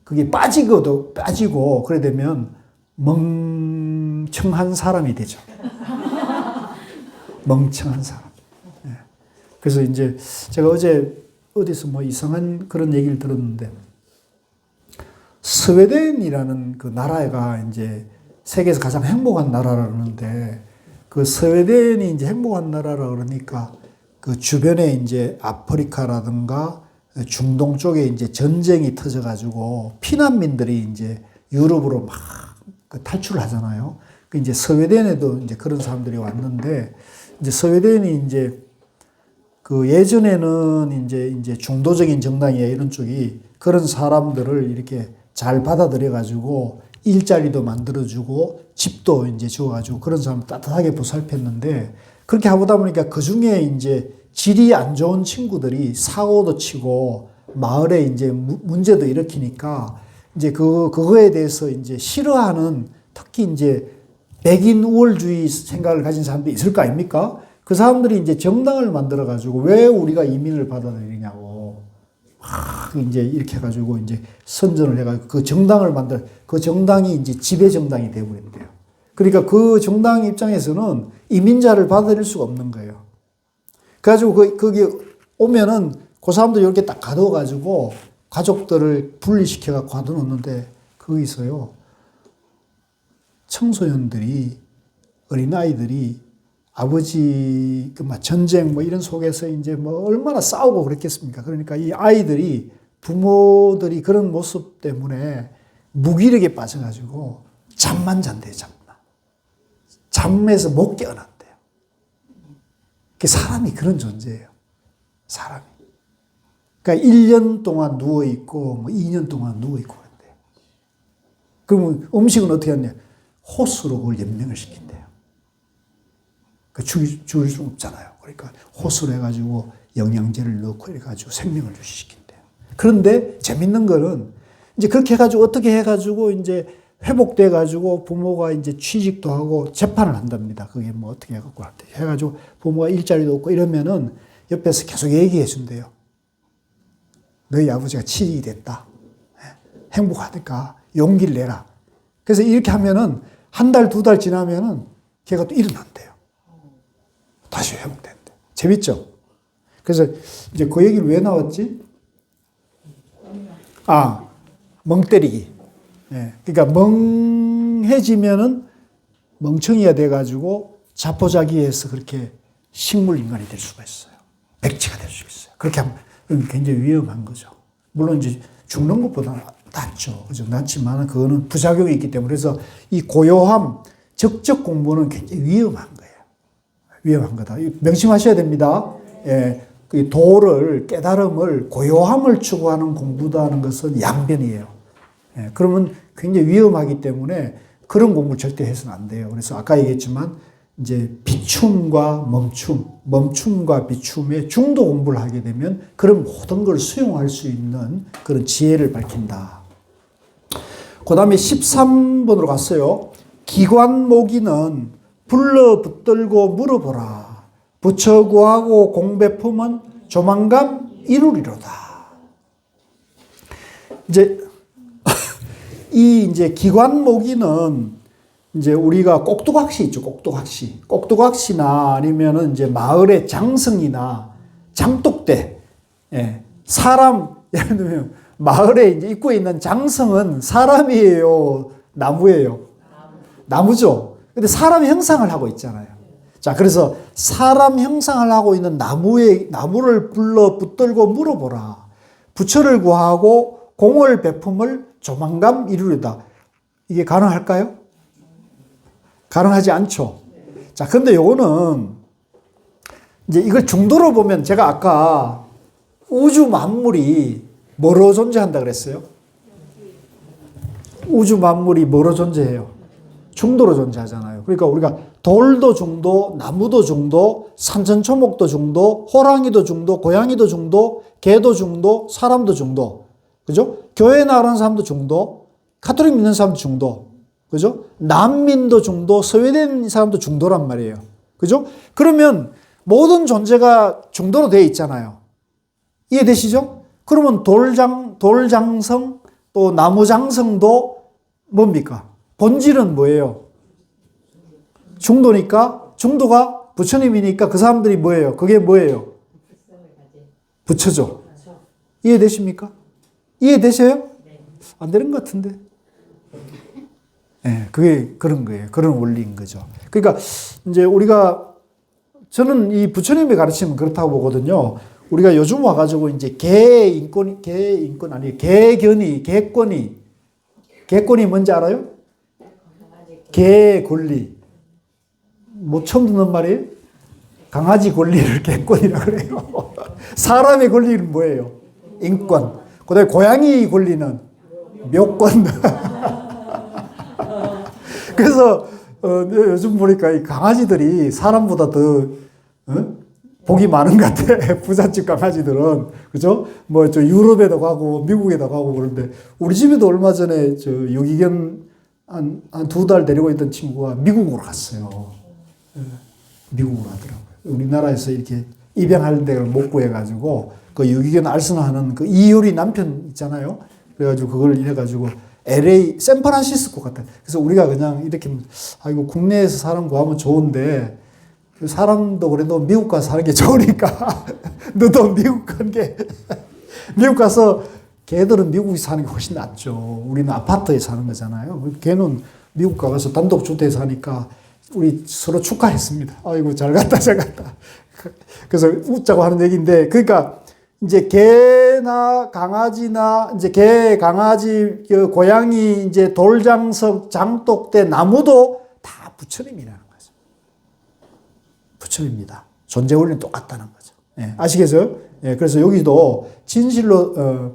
그게 빠지고 그래 되면 멍청한 사람이 되죠. 멍청한 사람. 네. 그래서 이제 제가 어제 어디서 뭐 이상한 그런 얘기를 들었는데 스웨덴이라는 그 나라가 이제 세계에서 가장 행복한 나라라 그러는데 그 스웨덴이 이제 행복한 나라라 그러니까 그 주변에 이제 아프리카라든가 중동 쪽에 이제 전쟁이 터져가지고 피난민들이 이제 유럽으로 막 탈출을 하잖아요. 그 이제 스웨덴에도 이제 그런 사람들이 왔는데 이제 스웨덴이 이제 그 예전에는 이제 중도적인 정당이야 이런 쪽이 그런 사람들을 이렇게 잘 받아들여가지고 일자리도 만들어주고 집도 이제 지어가지고 그런 사람 따뜻하게 보살폈는데 그렇게 하다 보니까 그 중에 이제 질이 안 좋은 친구들이 사고도 치고 마을에 이제 문제도 일으키니까 이제 그거에 대해서 이제 싫어하는 특히 이제 백인 우월주의 생각을 가진 사람들이 있을 거 아닙니까? 그 사람들이 이제 정당을 만들어가지고 왜 우리가 이민을 받아들이냐고 막 이제 이렇게 해가지고 이제 선전을 해가지고 그 정당이 이제 지배 정당이 되어버린대요. 그러니까 그 정당 입장에서는 이민자를 받아들일 수가 없는 거예요. 그래가지고 거기 오면은 그 사람들 이렇게 딱 가둬가지고 가족들을 분리시켜갖고 가둬놓는데 거기서요 청소년들이 어린아이들이 아버지 전쟁 뭐 이런 속에서 이제 뭐 얼마나 싸우고 그랬겠습니까? 그러니까 이 아이들이 부모들이 그런 모습 때문에 무기력에 빠져가지고 잠만 잔대요, 잠만. 잠에서 못 깨어난대요. 사람이 그런 존재예요. 사람이. 그러니까 1년 동안 누워있고 뭐 2년 동안 누워있고 그런대요. 그러면 음식은 어떻게 하냐? 호수로 그걸 연명을 시킨대요. 죽일 수 없잖아요. 그러니까 호수로 해가지고 영양제를 넣고 이래가지고 생명을 유지시킨대요. 그런데 재밌는 거는 이제 그렇게 해가지고 어떻게 해가지고 이제 회복돼가지고 부모가 이제 취직도 하고 재판을 한답니다. 그게 뭐 어떻게 해갖고 할 때. 해가지고 부모가 일자리도 없고 이러면은 옆에서 계속 얘기해 준대요. 너희 아버지가 취직이 됐다. 행복하니까 용기를 내라. 그래서 이렇게 하면은 한 달, 두 달 지나면은 걔가 또 일어난대요. 다시 회복된대. 재밌죠? 그래서 이제 그 얘기를 왜 나왔지? 멍 때리기. 예. 그러니까 멍해지면은 멍청이가 돼가지고 자포자기해서 그렇게 식물 인간이 될 수가 있어요. 백치가 될 수 있어요. 그렇게 하면 굉장히 위험한 거죠. 물론 이제 죽는 것보다는 낫죠. 그죠? 낫지만 그거는 부작용이 있기 때문에 그래서 이 고요함, 적적 공부는 굉장히 위험한 거예요. 위험한 거다. 명심하셔야 됩니다. 예. 그 도를, 깨달음을, 고요함을 추구하는 공부다는 것은 양변이에요. 예. 그러면 굉장히 위험하기 때문에 그런 공부를 절대 해서는 안 돼요. 그래서 아까 얘기했지만 이제 비춤과 멈춤과 비춤의 중도 공부를 하게 되면 그런 모든 걸 수용할 수 있는 그런 지혜를 밝힌다. 그 다음에 13번으로 갔어요. 기관모기는 불러 붙들고 물어보라. 부처 구하고 공배품은 조만간 이루리로다. 이제 이제 기관모기는 이제 우리가 꼭두각시 있죠. 꼭두각시. 꼭두각시나 아니면은 이제 마을의 장성이나 장독대. 예. 사람, 예를 들면 마을에 이제 입구에 있는 장성은 사람이에요? 나무예요? 나무죠. 근데 사람 형상을 하고 있잖아요. 자, 그래서 사람 형상을 하고 있는 나무를 불러 붙들고 물어보라. 부처를 구하고 공을 베품을 조만간 이루리다. 이게 가능할까요? 가능하지 않죠. 자, 근데 요거는 이제 이걸 중도로 보면 제가 아까 우주 만물이 뭐로 존재한다 그랬어요? 우주 만물이 뭐로 존재해요? 중도로 존재하잖아요. 그러니까 우리가 돌도 중도, 나무도 중도, 산천초목도 중도, 호랑이도 중도, 고양이도 중도, 개도 중도, 사람도 중도. 그죠? 교회 나가는 사람도 중도, 가톨릭 믿는 사람도 중도. 그죠? 난민도 중도, 스웨덴 사람도 중도란 말이에요. 그죠? 그러면 모든 존재가 중도로 되어 있잖아요. 이해되시죠? 그러면 돌장성, 또 나무장성도 뭡니까? 본질은 뭐예요? 중도니까, 중도가 부처님이니까 그 사람들이 뭐예요? 그게 뭐예요? 부처죠. 이해되십니까? 이해되세요? 안 되는 것 같은데. 네, 그게 그런 거예요. 그런 원리인 거죠. 그러니까 이제 저는 이 부처님의 가르침은 그렇다고 보거든요. 우리가 요즘 와가지고 이제 개권이 뭔지 알아요? 개 권리. 뭐 처음 듣는 말이에요? 강아지 권리를 개권이라고 그래요. 사람의 권리는 뭐예요? 인권. 그다음에 고양이 권리는 묘권. 그래서 요즘 보니까 이 강아지들이 사람보다 더 복이 많은 것 같아. 부잣집 강아지들은. 그죠? 뭐 저 유럽에도 가고 미국에도 가고 그런데 우리 집에도 얼마 전에 저 유기견 한 2달 데리고 있던 친구가 미국으로 갔어요. 미국으로 하더라고요. 우리나라에서 이렇게 입양할 데를 못 구해가지고 그 유기견 알선하는 그 이효리 남편 있잖아요. 그래가지고 그걸 해가지고 LA, 샌프란시스코 같아. 그래서 우리가 그냥 이렇게 아이고 국내에서 사람 구하면 좋은데 사람도 그래도 미국 가서 사는 게 좋으니까 너도 미국 간 게 미국 가서 걔들은 미국에 사는 게 훨씬 낫죠. 우리는 아파트에 사는 거잖아요. 걔는 미국 가서 단독주택에 사니까 우리 서로 축하했습니다. 아이고 잘 갔다 잘 갔다. 그래서 웃자고 하는 얘기인데 그러니까 이제 개나 강아지나 이제 개, 강아지, 고양이, 이제 돌장석, 장독대, 나무도 다 부처님이라는 거죠. 부처입니다. 존재 원리는 똑같다는 거죠. 예, 아시겠어요? 예, 그래서 여기도 진실로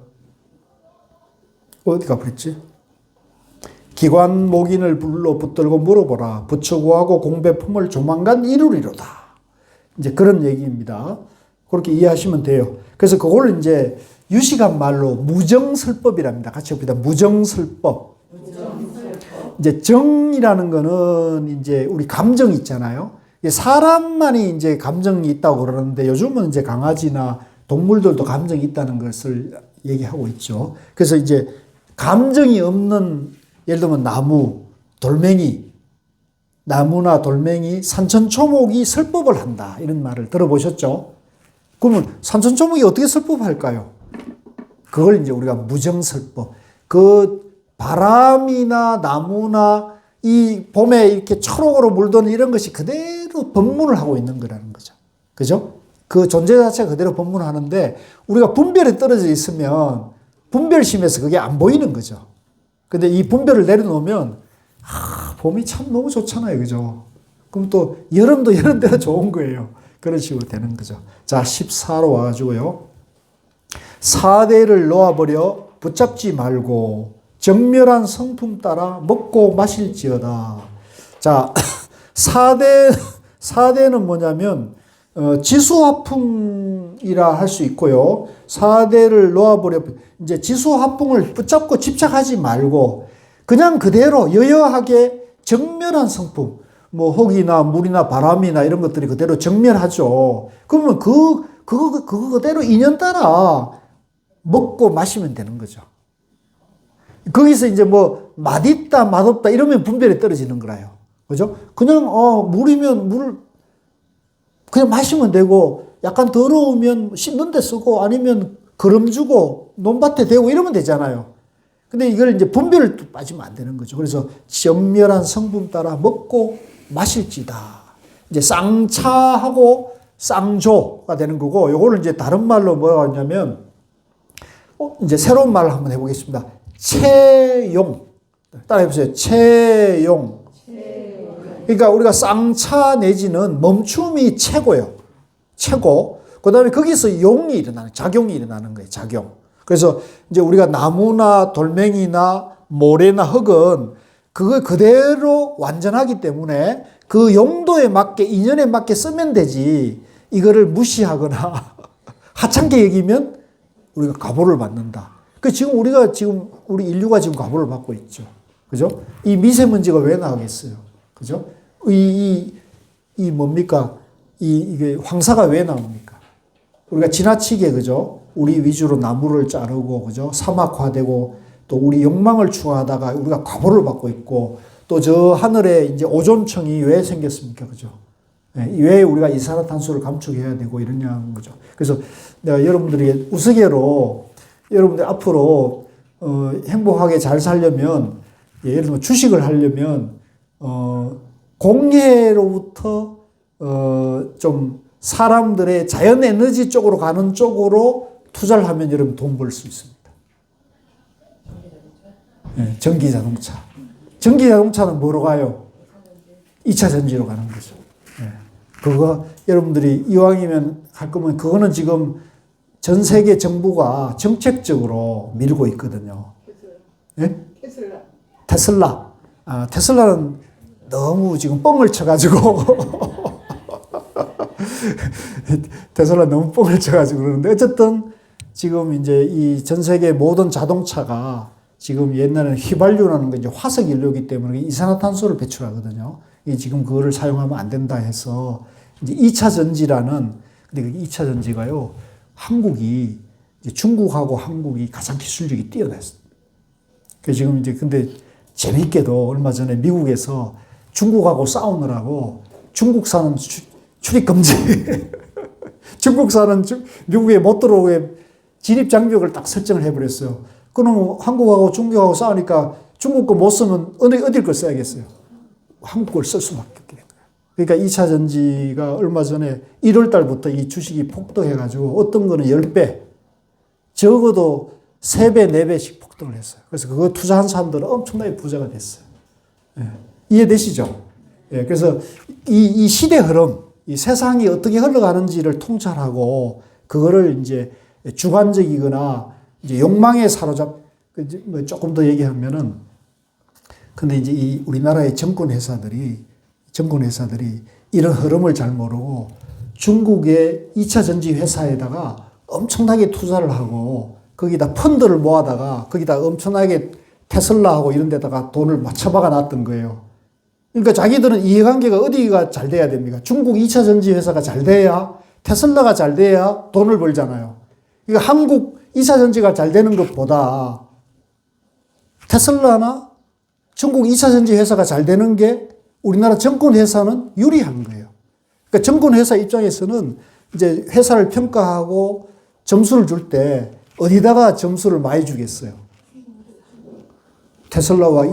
어디가 그랬지? 기관목인을 불러 붙들고 물어보라. 부처구하고 공배품을 조만간 이루리로다. 이제 그런 얘기입니다. 그렇게 이해하시면 돼요. 그래서 그걸 이제 유식한 말로 무정설법이랍니다. 같이 봅시다. 무정설법. 이제 정이라는 거는 이제 우리 감정이 있잖아요. 사람만이 이제 감정이 있다고 그러는데 요즘은 이제 강아지나 동물들도 감정이 있다는 것을 얘기하고 있죠. 그래서 이제 감정이 없는 예를 들면 나무, 돌멩이, 나무나 돌멩이, 산천초목이 설법을 한다. 이런 말을 들어보셨죠? 그러면 산천초목이 어떻게 설법할까요? 그걸 이제 우리가 무정설법. 그 바람이나 나무나 이 봄에 이렇게 초록으로 물드는 이런 것이 그대로 법문을 하고 있는 거라는 거죠. 그죠? 그 존재 자체가 그대로 법문을 하는데 우리가 분별에 떨어져 있으면 분별심에서 그게 안 보이는 거죠. 근데 이 분별을 내려놓으면 봄이 참 너무 좋잖아요. 그죠? 그럼 또 여름도 여름대로 좋은 거예요. 그런 식으로 되는 거죠. 자, 14로 와가지고요. 사대를 놓아버려 붙잡지 말고 정멸한 성품 따라 먹고 마실지어다. 자, 사대는 뭐냐면 지수화풍이라 할 수 있고요. 사대를 놓아버려 이제 지수화풍을 붙잡고 집착하지 말고 그냥 그대로 여여하게 정멸한 성품. 뭐 흙이나 물이나 바람이나 이런 것들이 그대로 정멸하죠. 그러면 그거 그대로 인연 따라 먹고 마시면 되는 거죠. 거기서 이제 뭐 맛있다, 맛없다 이러면 분별이 떨어지는 거라요. 그죠? 그냥 물이면 물 그냥 마시면 되고 약간 더러우면 씻는 데 쓰고 아니면 거름 주고 논밭에 대고 이러면 되잖아요. 근데 이걸 이제 분별을 또 빠지면 안 되는 거죠. 그래서 정멸한 성분 따라 먹고 마실지다. 이제 쌍차하고 쌍조가 되는 거고, 요거를 이제 다른 말로 뭐라고 하냐면, 이제 새로운 말을 한번 해보겠습니다. 채용. 따라해보세요. 채용. 그러니까 우리가 쌍차 내지는 멈춤이 최고예요. 최고. 그 다음에 거기서 용이 일어나는, 작용이 일어나는 거예요. 작용. 그래서 이제 우리가 나무나 돌멩이나 모래나 흙은 그걸 그대로 완전하기 때문에 그 용도에 맞게, 인연에 맞게 쓰면 되지, 이거를 무시하거나 하찮게 여기면 우리가 과보를 받는다. 그 지금 우리 인류가 지금 과보를 받고 있죠. 그죠? 이 미세먼지가 왜 나오겠어요? 그죠? 뭡니까? 이게 황사가 왜 나옵니까? 우리가 지나치게, 그죠? 우리 위주로 나무를 자르고, 그죠? 사막화되고, 또 우리 욕망을 추구하다가 우리가 과보를 받고 있고, 또 저 하늘에 이제 오존층이 왜 생겼습니까? 그죠? 왜 우리가 이산화탄소를 감축해야 되고 이러냐는 거죠. 그래서 내가 여러분들에게 우스개로 여러분들 앞으로 행복하게 잘 살려면, 예를 들면 주식을 하려면 공해로부터 좀 사람들의 자연 에너지 쪽으로 가는 쪽으로 투자를 하면 여러분 돈 벌 수 있습니다. 전기 자동차. 전기 자동차는 뭐로 가요? 2차 전지로 가는 거죠. 그거 여러분들이 이왕이면 할 거면 그거는 지금 전 세계 정부가 정책적으로 밀고 있거든요. 예? 테슬라. 테슬라는 너무 지금 뻥을 쳐가지고 테슬라 너무 뻥을 쳐가지고 그러는데, 어쨌든 지금 이제 이 전 세계 모든 자동차가 지금 옛날에는 휘발유라는 게 이제 화석 연료이기 때문에 이산화탄소를 배출하거든요. 이 지금 그거를 사용하면 안 된다 해서 이제 2차 전지라는, 근데 그 2차 전지가요, 한국이 이제 중국하고 한국이 가장 기술력이 뛰어났어요. 그 지금 이제 근데 재밌게도 얼마 전에 미국에서 중국하고 싸우느라고 중국산은 출입 금지. 중국산은 미국에 못 들어오게 진입 장벽을 딱 설정을 해버렸어요. 그럼 한국하고 중국하고 싸우니까 중국 거 못 쓰면 어딜 걸 써야겠어요? 한국 걸 쓸 수밖에 없게 된 거예요. 그러니까 2차 전지가 얼마 전에 1월 달부터 이 주식이 폭등해가지고 어떤 거는 10배, 적어도 3배, 4배씩 폭등을 했어요. 그래서 그거 투자한 사람들은 엄청나게 부자가 됐어요. 이해되시죠? 그래서 이 시대 흐름, 이 세상이 어떻게 흘러가는지를 통찰하고 그거를 이제 주관적이거나 이제 욕망에 조금 더 얘기하면은, 근데 이제 이 우리나라의 정권 회사들이 이런 흐름을 잘 모르고 중국의 2차 전지 회사에다가 엄청나게 투자를 하고 거기다 펀드를 모아다가 거기다 엄청나게 테슬라하고 이런 데다가 돈을 맞춰박아 놨던 거예요. 그러니까 자기들은 이해관계가 어디가 잘 돼야 됩니까? 중국 2차 전지 회사가 잘 돼야, 테슬라가 잘 돼야 돈을 벌잖아요. 그러니까 한국 2차 전지가 잘 되는 것보다 테슬라나 중국 2차 전지 회사가 잘 되는 게 우리나라 정권 회사는 유리한 거예요. 그러니까 정권 회사 입장에서는 이제 회사를 평가하고 점수를 줄 때 어디다가 점수를 많이 주겠어요? 테슬라와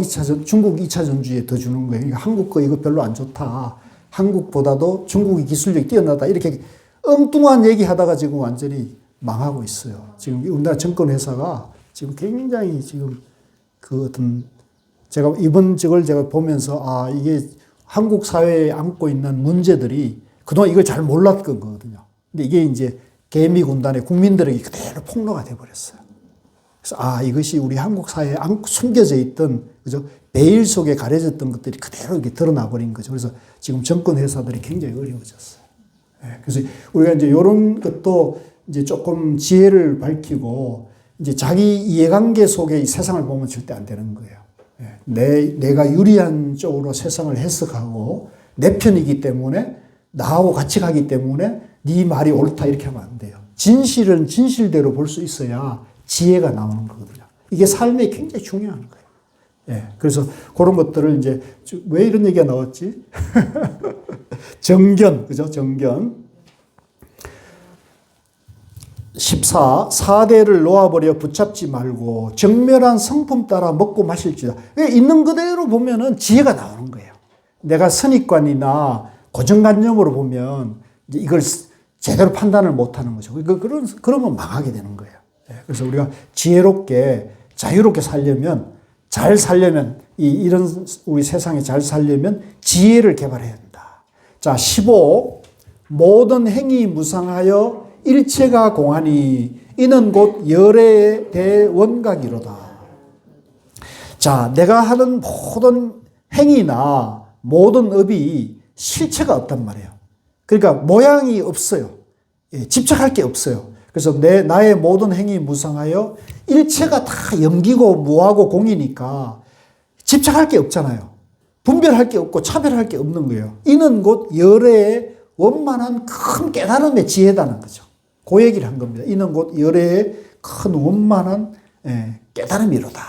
중국 2차 전지에 더 주는 거예요. 그러니까 한국 거 이거 별로 안 좋다. 한국보다도 중국의 기술력이 뛰어나다. 이렇게 엉뚱한 얘기 하다가 지금 완전히 망하고 있어요. 지금 우리나라 정권 회사가 지금 굉장히 지금 그 어떤, 제가 이번 적을 제가 보면서 이게 한국 사회에 안고 있는 문제들이 그동안 이걸 잘 몰랐던 거거든요. 근데 이게 이제 개미 군단의 국민들에게 그대로 폭로가 돼버렸어요. 그래서 이것이 우리 한국 사회에 숨겨져 있던, 그죠? 베일 속에 가려졌던 것들이 그대로 이렇게 드러나 버린 거죠. 그래서 지금 정권 회사들이 굉장히 어려워졌어요. 그래서 우리가 이제 이런 것도 이제 조금 지혜를 밝히고 이제 자기 이해관계 속에 이 세상을 보면 절대 안 되는 거예요. 내가 유리한 쪽으로 세상을 해석하고 내 편이기 때문에 나하고 같이 가기 때문에 네 말이 옳다 이렇게 하면 안 돼요. 진실은 진실대로 볼 수 있어야 지혜가 나오는 거거든요. 이게 삶에 굉장히 중요한 거예요. 예, 그래서 그런 것들을 이제 왜 이런 얘기가 나왔지? 정견, 그죠? 정견. 14. 사대를 놓아버려 붙잡지 말고 정멸한 성품 따라 먹고 마실지다. 있는 그대로 보면은 지혜가 나오는 거예요. 내가 선입관이나 고정관념으로 보면 이제 이걸 제대로 판단을 못하는 거죠. 그러면 망하게 되는 거예요. 그래서 우리가 지혜롭게 자유롭게 살려면 잘 살려면 이런 우리 세상에 잘 살려면 지혜를 개발해야 한다. 자, 15. 모든 행위 무상하여 일체가 공하니 이는 곧 열의 대원각이로다. 자, 내가 하는 모든 행위나 모든 업이 실체가 없단 말이에요. 그러니까 모양이 없어요. 예, 집착할 게 없어요. 그래서 나의 모든 행위 무상하여 일체가 다 영기고 무하고 공이니까 집착할 게 없잖아요. 분별할 게 없고 차별할 게 없는 거예요. 이는 곧 열의 원만한 큰 깨달음의 지혜다는 거죠. 그 얘기를 한 겁니다. 이는 곧 열의 큰 원만한 깨달음이로다.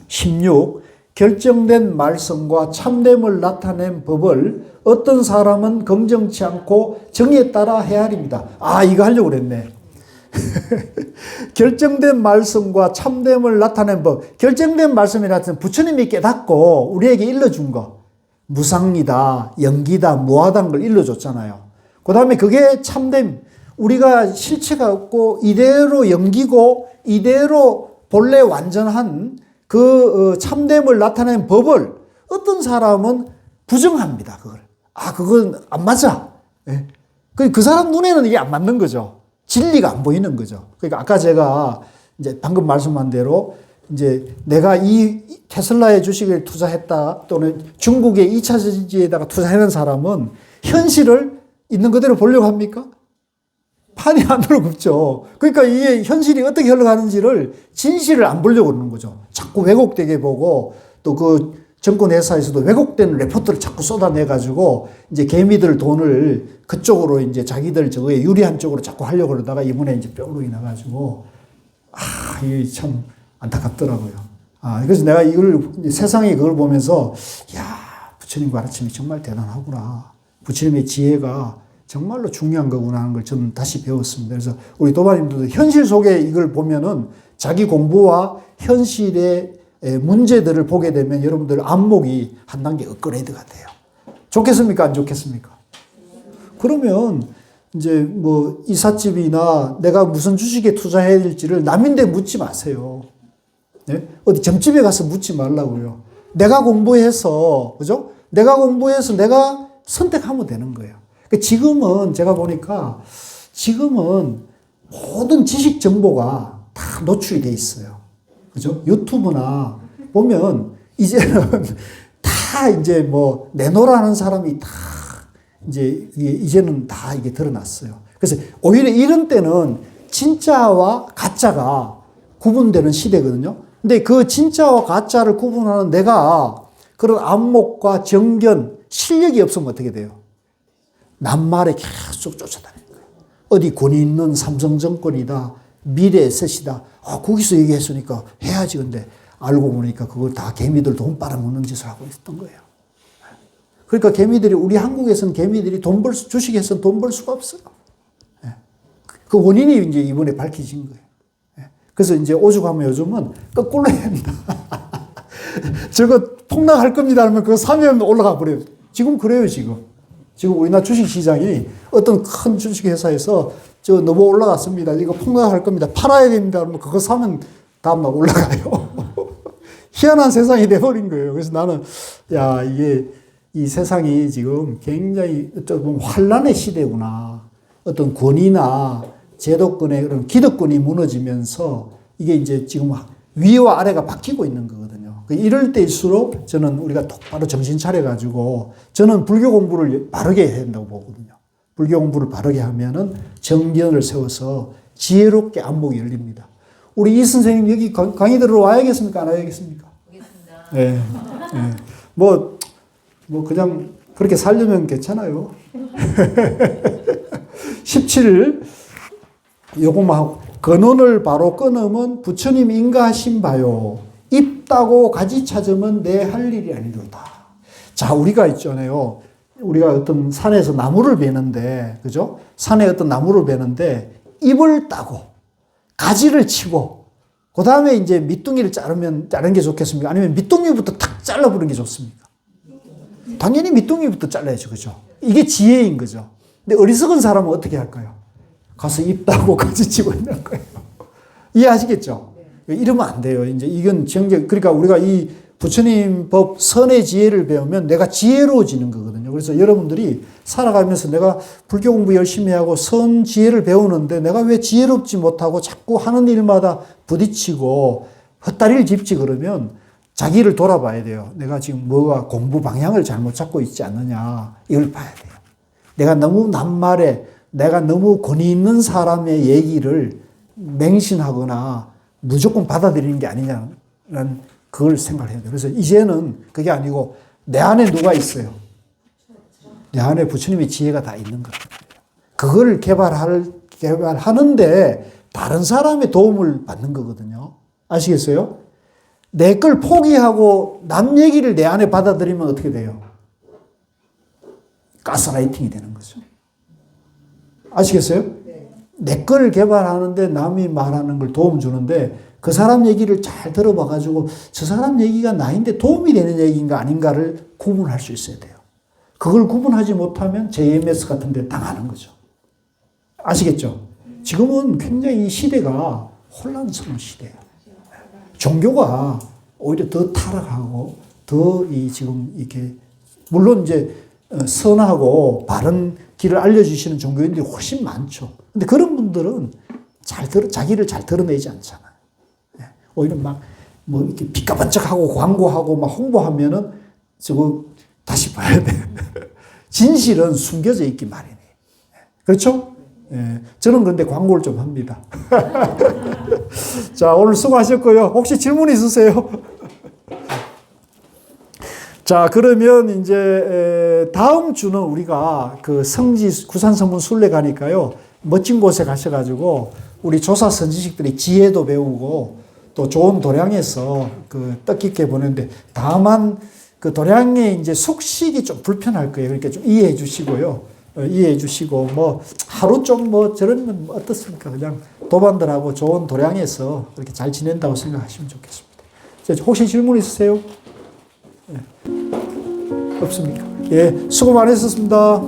16. 결정된 말씀과 참됨을 나타낸 법을 어떤 사람은 긍정치 않고 정의에 따라 헤아립니다. 아, 이거 하려고 그랬네. 결정된 말씀과 참됨을 나타낸 법. 결정된 말씀이 나타낸 부처님이 깨닫고 우리에게 일러준 거. 무상이다, 영기다, 무하다는 걸 일러줬잖아요. 그 다음에 그게 참됨. 우리가 실체가 없고 이대로 영기고 이대로 본래 완전한 그 참됨을 나타낸 법을 어떤 사람은 부정합니다. 그걸. 아, 그건 안 맞아. 예. 그 사람 눈에는 이게 안 맞는 거죠. 진리가 안 보이는 거죠. 그러니까 아까 제가 이제 방금 말씀한 대로 이제 내가 이 테슬라의 주식을 투자했다 또는 중국의 2차 전지에다가 투자하는 사람은 현실을 있는 그대로 보려고 합니까? 판이 안으로 굽죠. 그러니까 이게 현실이 어떻게 흘러가는지를 진실을 안 보려고 그러는 거죠. 자꾸 왜곡되게 보고 또 그 정권 회사에서도 왜곡된 레포트를 자꾸 쏟아내가지고 이제 개미들 돈을 그쪽으로 이제 자기들 저거에 유리한 쪽으로 자꾸 하려고 그러다가 이번에 이제 뿅록이 나가지고 이게 참 안타깝더라고요. 그래서 내가 세상에 그걸 보면서 부처님 가르침이 정말 대단하구나. 부처님의 지혜가 정말로 중요한 거구나 하는 걸 저는 다시 배웠습니다. 그래서 우리 도마님들도 현실 속에 이걸 보면은 자기 공부와 현실의 문제들을 보게 되면 여러분들 안목이 한 단계 업그레이드가 돼요. 좋겠습니까? 안 좋겠습니까? 그러면 이제 뭐 이삿집이나 내가 무슨 주식에 투자해야 될지를 남인데 묻지 마세요. 네? 어디 점집에 가서 묻지 말라고요. 내가 공부해서, 그죠? 내가 공부해서 내가 선택하면 되는 거예요. 지금은 제가 보니까 지금은 모든 지식 정보가 다 노출이 돼 있어요. 그죠? 유튜브나 보면 이제는 다 이제 뭐 내노라는 사람이 다 이제는 다 이게 드러났어요. 그래서 오히려 이런 때는 진짜와 가짜가 구분되는 시대거든요. 근데 그 진짜와 가짜를 구분하는 내가 그런 안목과 정견, 실력이 없으면 어떻게 돼요? 남말에 계속 쫓아다니는 거예요. 어디 권위 있는 삼성정권이다, 미래에셋이다. 거기서 얘기했으니까 해야지. 근데 알고 보니까 그걸 다 개미들 돈 빨아먹는 짓을 하고 있었던 거예요. 그러니까 개미들이, 우리 한국에서는 개미들이 주식에서는 돈 벌 수가 없어요. 그 원인이 이제 이번에 밝혀진 거예요. 그래서 이제 오죽하면 요즘은 거꾸로 해야 한다. 저거 폭락할 겁니다 하면 그거 사면 올라가 버려요. 지금 그래요, 지금. 지금 우리나라 주식시장이 어떤 큰 주식회사에서 저 너무 올라갔습니다. 이거 폭락할 겁니다. 팔아야 됩니다. 그러면 그거 사면 다음날 올라가요. 희한한 세상이 돼버린 거예요. 그래서 나는, 이 세상이 지금 굉장히 어떤 환란의 시대구나. 어떤 권위나 제도권의 그런 기득권이 무너지면서 이게 이제 지금 위와 아래가 바뀌고 있는 거거든요. 이럴 때일수록 저는 우리가 똑바로 정신 차려가지고 저는 불교 공부를 바르게 해야 된다고 보거든요. 불교 공부를 바르게 하면은 정견을 세워서 지혜롭게 안목이 열립니다. 우리 이 선생님 여기 강의 들으러 와야겠습니까? 안 와야겠습니까? 알겠습니다. 네. 네. 뭐 뭐 그냥 그렇게 살려면 괜찮아요. 17 요것만 하고 근원을 바로 끊으면 부처님 인가하신 바요. 입다고 가지 찾으면 내 할 일이 아니로다. 자, 우리가 있잖아요. 우리가 어떤 산에서 나무를 베는데, 그죠? 산에 어떤 나무를 베는데, 잎을 따고, 가지를 치고, 그 다음에 이제 밑둥이를 자르는 게 좋겠습니까? 아니면 밑둥이부터 탁 잘라버리는 게 좋습니까? 당연히 밑둥이부터 잘라야죠. 그죠? 이게 지혜인 거죠. 근데 어리석은 사람은 어떻게 할까요? 가서 잎 따고 가지 치고 있는 거예요. 이해하시겠죠? 이러면 안 돼요. 이제 이건 그러니까 우리가 이 부처님 법 선의 지혜를 배우면 내가 지혜로워지는 거거든요. 그래서 여러분들이 살아가면서 내가 불교 공부 열심히 하고 선 지혜를 배우는데 내가 왜 지혜롭지 못하고 자꾸 하는 일마다 부딪히고 헛다리를 짚지 그러면 자기를 돌아봐야 돼요. 내가 지금 뭐가 공부 방향을 잘못 잡고 있지 않느냐. 이걸 봐야 돼요. 내가 너무 낱말에 내가 너무 권위 있는 사람의 얘기를 맹신하거나 무조건 받아들이는 게 아니냐는 그걸 생각해야 돼요. 그래서 이제는 그게 아니고 내 안에 누가 있어요? 내 안에 부처님의 지혜가 다 있는 거예요. 그걸 개발하는데 다른 사람의 도움을 받는 거거든요. 아시겠어요? 내 걸 포기하고 남 얘기를 내 안에 받아들이면 어떻게 돼요? 가스라이팅이 되는 거죠. 아시겠어요? 내 거를 개발하는데 남이 말하는 걸 도움 주는데 그 사람 얘기를 잘 들어봐가지고 저 사람 얘기가 나인데 도움이 되는 얘기인가 아닌가를 구분할 수 있어야 돼요. 그걸 구분하지 못하면 JMS 같은 데 당하는 거죠. 아시겠죠? 지금은 굉장히 이 시대가 혼란스러운 시대예요. 종교가 오히려 더 타락하고 더 지금 이렇게 물론 이제 선하고 바른 길을 알려주시는 종교인들이 훨씬 많죠. 근데 그런 분들은 자기를 잘 드러내지 않잖아요. 오히려 뭐 이렇게 빛가반짝하고 광고하고 막 홍보하면은 저거 다시 봐야 돼. 진실은 숨겨져 있기 마련이에요. 그렇죠? 예. 저는 그런데 광고를 좀 합니다. 자, 오늘 수고하셨고요. 혹시 질문 있으세요? 자, 그러면 이제 다음 주는 우리가 그 성지 구산성문 순례 가니까요. 멋진 곳에 가셔가지고 우리 조사 선지식들의 지혜도 배우고 또 좋은 도량에서 그 뜻깊게 보내는데 다만 그 도량에 이제 숙식이 좀 불편할 거예요. 그러니까 좀 이해해 주시고요. 이해해 주시고 뭐 하루 좀 뭐 저런 건 어떻습니까? 그냥 도반들하고 좋은 도량에서 그렇게 잘 지낸다고 생각하시면 좋겠습니다. 혹시 질문 있으세요? 없습니까? 예, 수고 많으셨습니다.